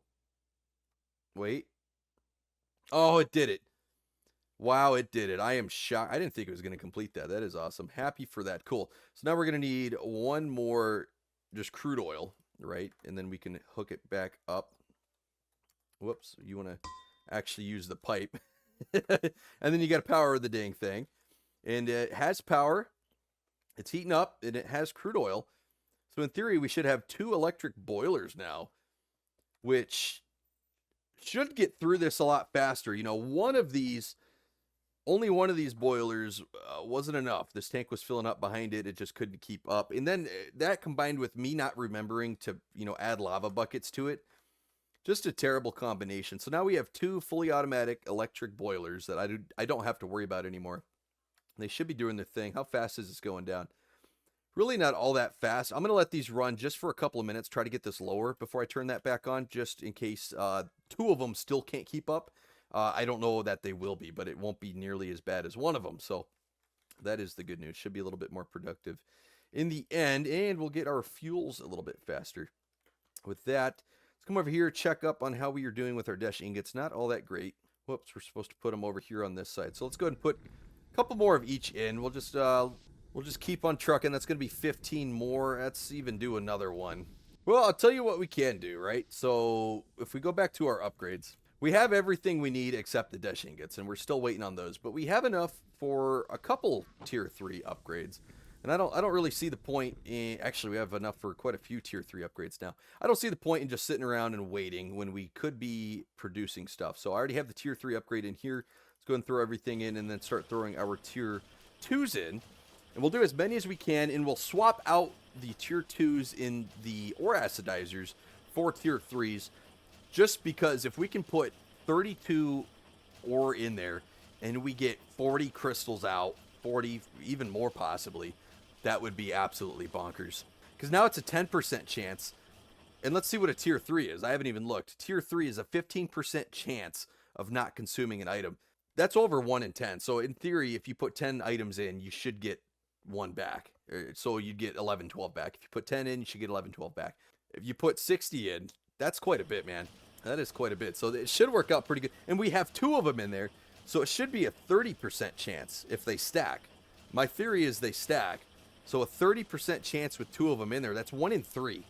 Wait. Oh, it did it. Wow, it did it. I am shocked. I didn't think it was going to complete that. That is awesome. Happy for that. Cool. So now we're going to need 1 more just crude oil, right? And then we can hook it back up. Whoops. You want to actually use the pipe. And then you got to power the dang thing. And it has power. It's heating up, and it has crude oil. So in theory, we should have 2 electric boilers now, which should get through this a lot faster. You know, only one of these boilers wasn't enough. This tank was filling up behind it. It just couldn't keep up. And then that combined with me not remembering to, add lava buckets to it, just a terrible combination. So now we have 2 fully automatic electric boilers that I don't have to worry about anymore. They should be doing their thing. How fast is this going down? Really not all that fast. I'm going to let these run just for a couple of minutes, try to get this lower before I turn that back on, just in case 2 of them still can't keep up. I don't know that they will be, but it won't be nearly as bad as one of them. So that is the good news. Should be a little bit more productive in the end, and we'll get our fuels a little bit faster. With that, let's come over here, check up on how we are doing with our dash ingots. Not all that great. Whoops, we're supposed to put them over here on this side. So let's go ahead and put a couple more of each in. We'll just keep on trucking. That's going to be 15 more. Let's even do another one. Well, I'll tell you what we can do, right? So if we go back to our upgrades, we have everything we need except the dash ingots, and we're still waiting on those. But we have enough for a couple tier 3 upgrades. And I don't really see the point in, actually we have enough for quite a few tier 3 upgrades now. I don't see the point in just sitting around and waiting when we could be producing stuff. So I already have the tier 3 upgrade in here. Let's go ahead and throw everything in and then start throwing our tier 2s in. And we'll do as many as we can, and we'll swap out the tier 2s in the ore acidizers for tier 3s, just because if we can put 32 ore in there and we get 40 crystals out, 40, even more possibly, that would be absolutely bonkers. Because now it's a 10% chance. And let's see what a tier 3 is. I haven't even looked. Tier 3 is a 15% chance of not consuming an item. That's over 1 in 10. So in theory, if you put 10 items in, you should get 1 back. So you'd get 11, 12 back. If you put 10 in, you should get 11, 12 back. If you put 60 in, that's quite a bit, man. That is quite a bit. So it should work out pretty good. And we have 2 of them in there. So it should be a 30% chance if they stack. My theory is they stack. So a 30% chance with 2 of them in there. That's 1 in 3.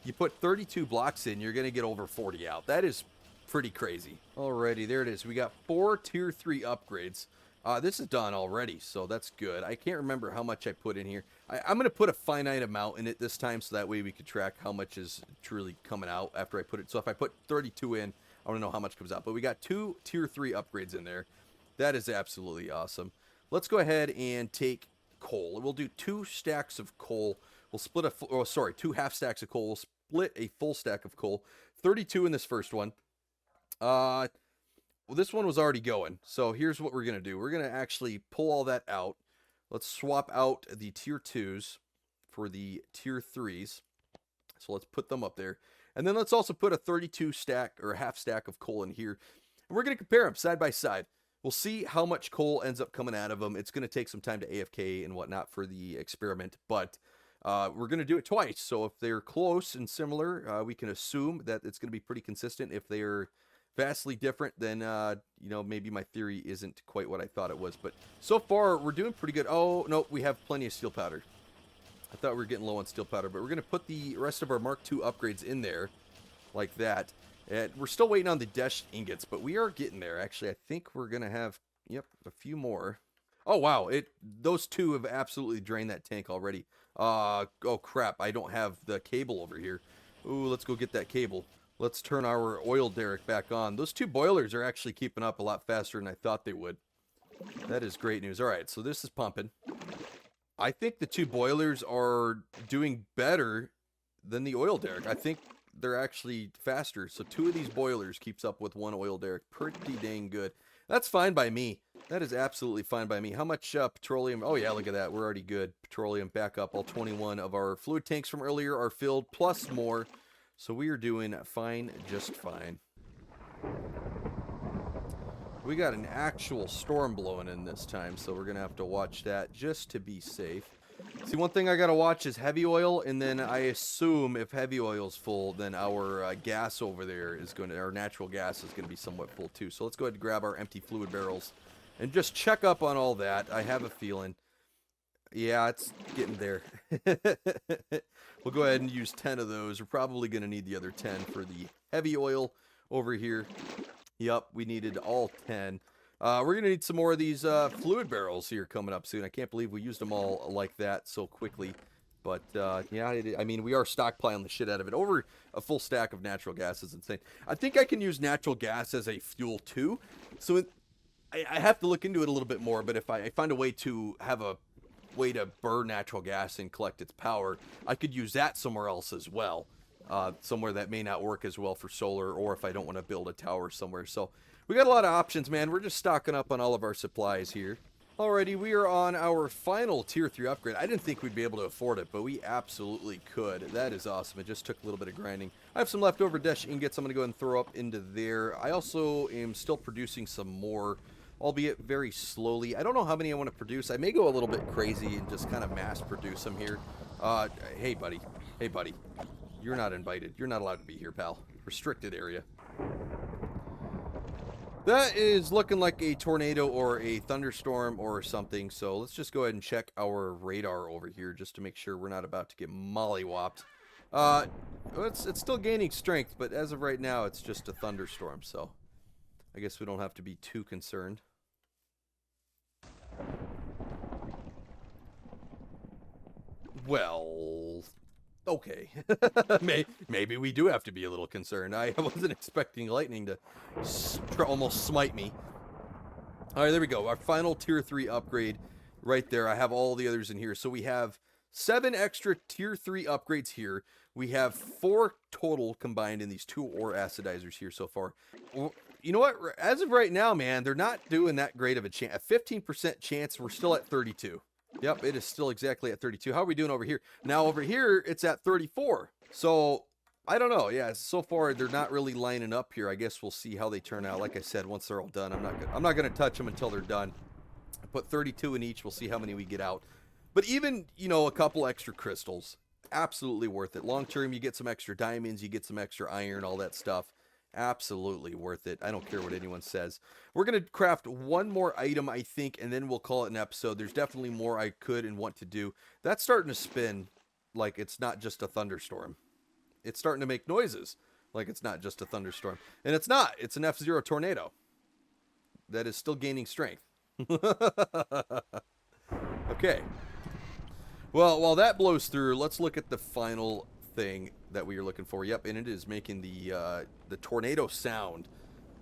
You put 32 blocks in, you're going to get over 40 out. That is pretty crazy. Alrighty, there it is. We got 4 tier 3 upgrades. This is done already, so that's good. I can't remember how much I put in here. I'm going to put a finite amount in it this time, so that way we can track how much is truly coming out after I put it. So if I put 32 in, I want to know how much comes out. But we got 2 tier 3 upgrades in there. That is absolutely awesome. Let's go ahead and take coal. We'll do 2 stacks of coal. We'll split 2 half stacks of coal. We'll split a full stack of coal. 32 in this first one. Well, this one was already going. So here's what we're going to do. We're going to actually pull all that out. Let's swap out the tier 2s for the tier 3s. So let's put them up there. And then let's also put a 32 stack or a half stack of coal in here. And we're going to compare them side by side. We'll see how much coal ends up coming out of them. It's going to take some time to AFK and whatnot for the experiment, but we're going to do it twice. So if they're close and similar, we can assume that it's going to be pretty consistent. If they're vastly different, then maybe my theory isn't quite what I thought it was. But so far, we're doing pretty good. Oh, no, we have plenty of steel powder. I thought we were getting low on steel powder, but we're going to put the rest of our Mark II upgrades in there like that. And we're still waiting on the dash ingots, but we are getting there. Actually, I think we're going to have, a few more. Oh, wow. Those 2 have absolutely drained that tank already. Oh, crap. I don't have the cable over here. Ooh, let's go get that cable. Let's turn our oil derrick back on. Those 2 boilers are actually keeping up a lot faster than I thought they would. That is great news. All right, so this is pumping. I think the 2 boilers are doing better than the oil derrick. I think they're actually faster. So 2 of these boilers keeps up with 1 oil derrick. Pretty dang good. That's fine by me. That is absolutely fine by me. How much petroleum? Oh, yeah, look at that. We're already good. Petroleum back up. All 21 of our fluid tanks from earlier are filled, plus more. So we are doing fine, just fine. We got an actual storm blowing in this time, so we're going to have to watch that just to be safe. See, one thing I got to watch is heavy oil, and then I assume if heavy oil's full, then our gas over there is going to, our natural gas is going to be somewhat full too. So let's go ahead and grab our empty fluid barrels and just check up on all that. I have a feeling. Yeah, it's getting there. We'll go ahead and use 10 of those. We're probably going to need the other 10 for the heavy oil over here. Yep, we needed all 10. We're gonna need some more of these fluid barrels here coming up soon. I can't believe we used them all like that so quickly. But yeah, I mean, we are stockpiling the shit out of it. Over a full stack of natural gas is insane. I think I can use natural gas as a fuel too. So I have to look into it a little bit more. But if I find a way to have a way to burn natural gas and collect its power, I could use that somewhere else as well. Somewhere that may not work as well for solar, or if I don't want to build a tower somewhere. So we got a lot of options, man. We're just stocking up on all of our supplies here. Alrighty, we are on our final tier 3 upgrade. I didn't think we'd be able to afford it, but we absolutely could. That is awesome. It just took a little bit of grinding. I have some leftover Desh ingots I'm going to go ahead and throw up into there. I also am still producing some more, albeit very slowly. I don't know how many I want to produce. I may go a little bit crazy and just kind of mass produce them here. Hey, buddy. Hey, buddy. You're not invited. You're not allowed to be here, pal. Restricted area. That is looking like a tornado or a thunderstorm or something. So let's just go ahead and check our radar over here just to make sure we're not about to get mollywopped. It's still gaining strength, but as of right now, it's just a thunderstorm. So I guess we don't have to be too concerned. Well, okay. Maybe we do have to be a little concerned. I wasn't expecting lightning to almost smite me. All right, there we go. Our final tier 3 upgrade right there. I have all the others in here. So we have 7 extra tier 3 upgrades here. We have 4 total combined in these 2 ore acidizers here so far. You know what? As of right now, man, they're not doing that great of a chance. A 15% chance, we're still at 32. Yep, it is still exactly at 32. How are we doing over here? Now over here, it's at 34. So, I don't know. Yeah, so far, they're not really lining up here. I guess we'll see how they turn out. Like I said, once they're all done, I'm not going to touch them until they're done. I put 32 in each. We'll see how many we get out. But even, you know, a couple extra crystals, absolutely worth it. Long term, you get some extra diamonds, you get some extra iron, all that stuff. Absolutely worth it. I don't care what anyone says. We're going to craft one more item, I think, and then we'll call it an episode. There's definitely more I could and want to do. That's starting to spin like it's not just a thunderstorm. It's starting to make noises like it's not just a thunderstorm. And it's not. It's an F-Zero tornado that is still gaining strength. Okay. Well, while that blows through, let's look at the final thing that we are looking for. Yep, and it is making the tornado sound.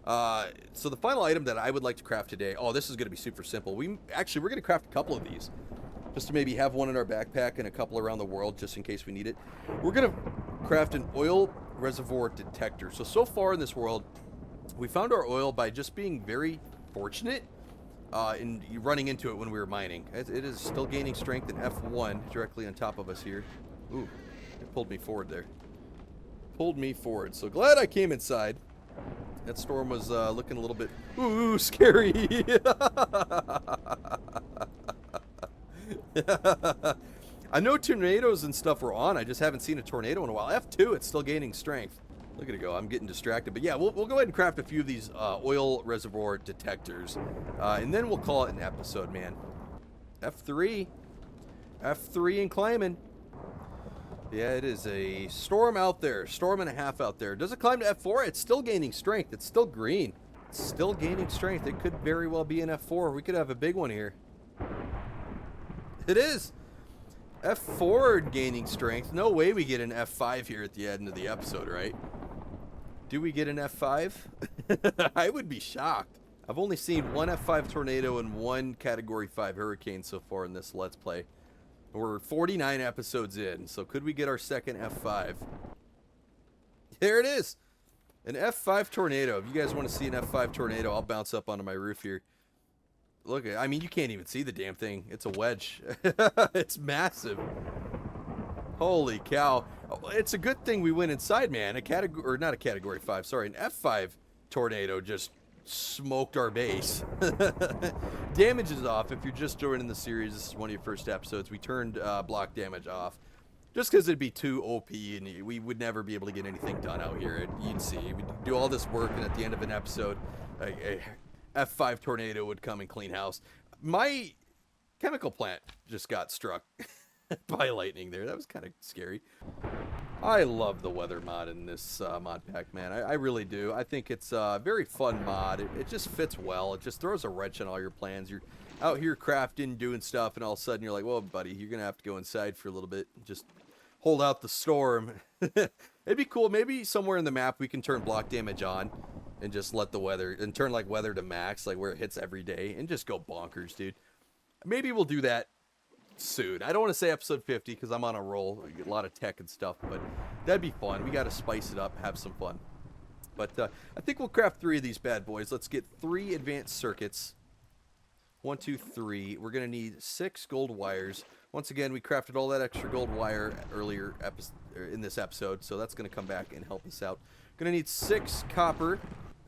So the final item that I would like to craft today, oh, this is going to be super simple. We're going to craft a couple of these just to maybe have one in our backpack and a couple around the world just in case we need it. We're going to craft an oil reservoir detector. So far in this world, we found our oil by just being very fortunate in running into it when we were mining. It is still gaining strength in F1 directly on top of us here. Ooh, it pulled me forward there. Pulled me forward. So glad I came inside. That storm was looking a little bit, ooh, scary. I know tornadoes and stuff were on. I just haven't seen a tornado in a while. F2, it's still gaining strength. Look at it go. I'm getting distracted. But yeah, we'll go ahead and craft a few of these oil reservoir detectors. And then we'll call it an episode, man. F3. F3 and climbing. Yeah, it is a storm out there. Storm and a half out there. Does it climb to F4? It's still gaining strength. It's still green. It's still gaining strength. It could very well be an F4. We could have a big one here. It is. F4 gaining strength. No way we get an F5 here at the end of the episode, right? Do we get an F5? I would be shocked. I've only seen one F5 tornado and one Category 5 hurricane so far in this Let's Play. We're 49 episodes in, so could we get our second F5? There it is! An F5 tornado. If you guys want to see an F5 tornado, I'll bounce up onto my roof here. Look, I mean, you can't even see the damn thing. It's a wedge. It's massive. Holy cow. It's a good thing we went inside, man. Or not a Category 5, sorry. An F5 tornado just smoked our base. Damage is off. If you're just joining the series, this is one of your first episodes. We turned block damage off. Just because it'd be too OP and we would never be able to get anything done out here. You'd see. We'd do all this work and at the end of an episode, a F5 tornado would come and clean house. My chemical plant just got struck by lightning there. That was kind of scary. I love the weather mod in this mod pack, man. I really do. I think it's a very fun mod. It just fits well. It just throws a wrench on all your plans. You're out here crafting, doing stuff, and all of a sudden you're like, well, buddy, you're going to have to go inside for a little bit. Just hold out the storm. It'd be cool. Maybe somewhere in the map we can turn block damage on and just let the weather, and turn like weather to max, like where it hits every day, and just go bonkers, dude. Maybe we'll do that soon. I don't want to say episode 50 because I'm on a roll, a lot of tech and stuff, but that'd be fun. We got to spice it up, have some fun. But I think we'll craft 3 of these bad boys. Let's get 3 advanced circuits. 1, 2, 3. We're gonna need 6 gold wires. Once again, we crafted all that extra gold wire earlier in this episode, so that's gonna come back and help us out. Gonna need 6 copper.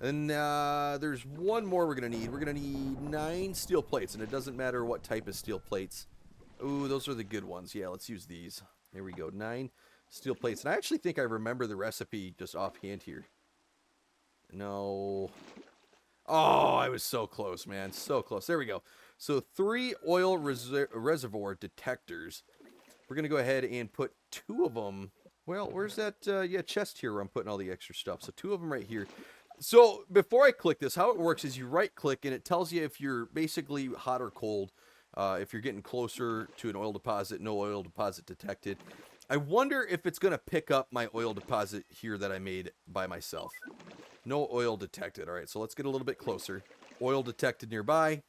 And there's one more we're gonna need. We're gonna need 9 steel plates, and it doesn't matter what type of steel plates. Ooh, those are the good ones. Yeah, let's use these. There we go. 9 steel plates. And I actually think I remember the recipe just offhand here. No. Oh, I was so close, man. So close. There we go. So 3 oil reservoir detectors. We're going to go ahead and put 2 of them. Well, where's that chest here where I'm putting all the extra stuff? So 2 of them right here. So before I click this, how it works is you right-click, and it tells you if you're basically hot or cold. If you're getting closer to an oil deposit, no oil deposit detected. I wonder if it's going to pick up my oil deposit here that I made by myself. No oil detected. All right, so let's get a little bit closer. Oil detected nearby.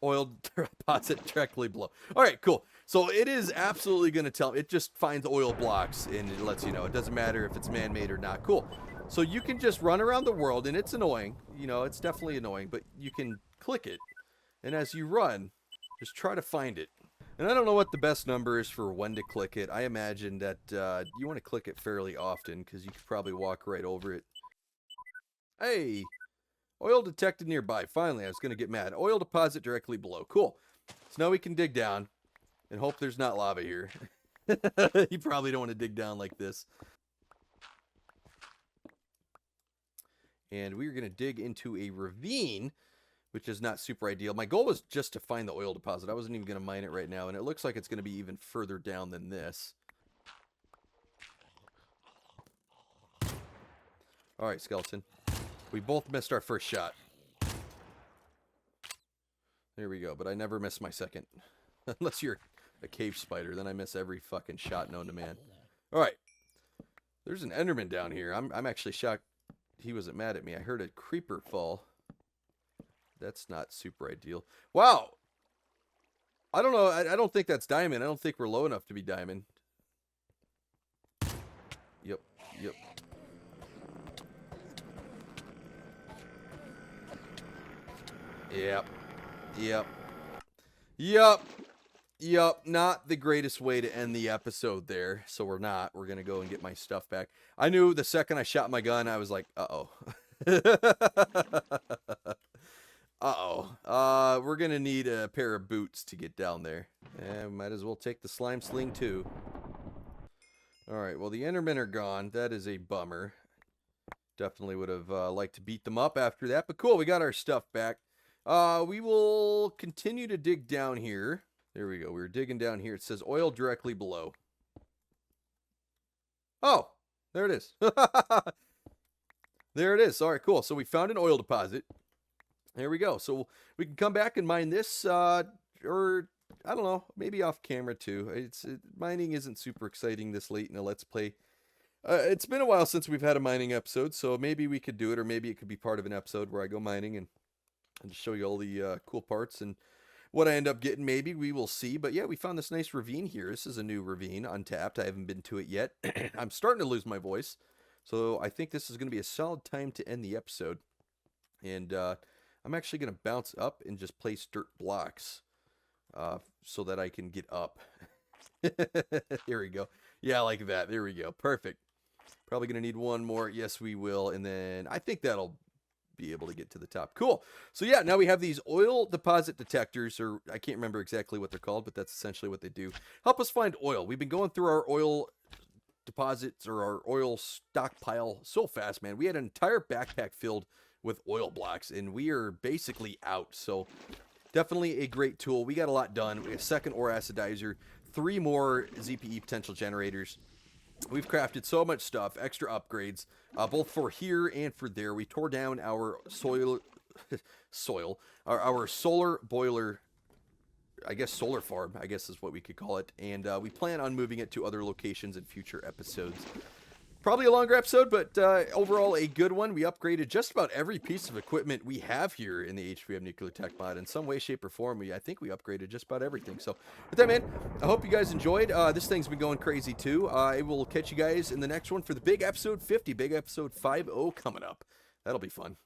Oil deposit directly below. All right, cool. So it is absolutely going to tell. It just finds oil blocks, and it lets you know. It doesn't matter if it's man-made or not. Cool. So you can just run around the world, and it's annoying. You know, it's definitely annoying, but you can click it, and as you run, just try to find it. And I don't know what the best number is for when to click it. I imagine that you want to click it fairly often because you could probably walk right over it. Hey, oil detected nearby. Finally, I was going to get mad. Oil deposit directly below. Cool. So now we can dig down and hope there's not lava here. You probably don't want to dig down like this. And we're going to dig into a ravine, which is not super ideal. My goal was just to find the oil deposit. I wasn't even going to mine it right now, and it looks like it's going to be even further down than this. All right, skeleton. We both missed our first shot. There we go, but I never miss my second. Unless you're a cave spider, then I miss every fucking shot known to man. All right. There's an Enderman down here. I'm actually shocked he wasn't mad at me. I heard a creeper fall. That's not super ideal. Wow. I don't know. I don't think that's diamond. I don't think we're low enough to be diamond. Yep. Yep. Yep. Yep. Yep. Yep. Not the greatest way to end the episode there. So we're not. We're going to go and get my stuff back. I knew the second I shot my gun, I was like, uh-oh. Uh-oh. We're going to need a pair of boots to get down there. And might as well take the slime sling too. Alright, well the Endermen are gone. That is a bummer. Definitely would have liked to beat them up after that. But cool, we got our stuff back. We will continue to dig down here. There we go. We're digging down here. It says oil directly below. Oh, there it is. There it is. All right, cool. So we found an oil deposit. There we go. So we can come back and mine this, or I don't know, maybe off camera too. Mining isn't super exciting this late in a Let's Play. It's been a while since we've had a mining episode, so maybe we could do it, or maybe it could be part of an episode where I go mining and just show you all the cool parts and what I end up getting. Maybe we will see. But yeah, we found this nice ravine here. This is a new ravine, untapped. I haven't been to it yet. I'm starting to lose my voice, so I think this is going to be a solid time to end the episode. And I'm actually going to bounce up and just place dirt blocks so that I can get up. Here we go. Yeah, like that. There we go. Perfect. Probably going to need one more. Yes, we will. And then I think that'll be able to get to the top. Cool. So yeah, now we have these oil deposit detectors, or I can't remember exactly what they're called, but that's essentially what they do. Help us find oil. We've been going through our oil deposits or our oil stockpile so fast, man. We had an entire backpack filled with oil blocks, and we are basically out. So definitely a great tool. We got a lot done. We have a second ore acidizer, 3 more ZPE potential generators. We've crafted so much stuff, extra upgrades, both for here and for there. We tore down our our solar boiler, I guess solar farm, I guess is what we could call it. And we plan on moving it to other locations in future episodes. Probably a longer episode, but overall a good one. We upgraded just about every piece of equipment we have here in the HBM Nuclear Tech mod. In some way, shape, or form, I think we upgraded just about everything. So with that, man, I hope you guys enjoyed. This thing's been going crazy, too. I will catch you guys in the next one for the big episode 50, big episode 50 coming up. That'll be fun.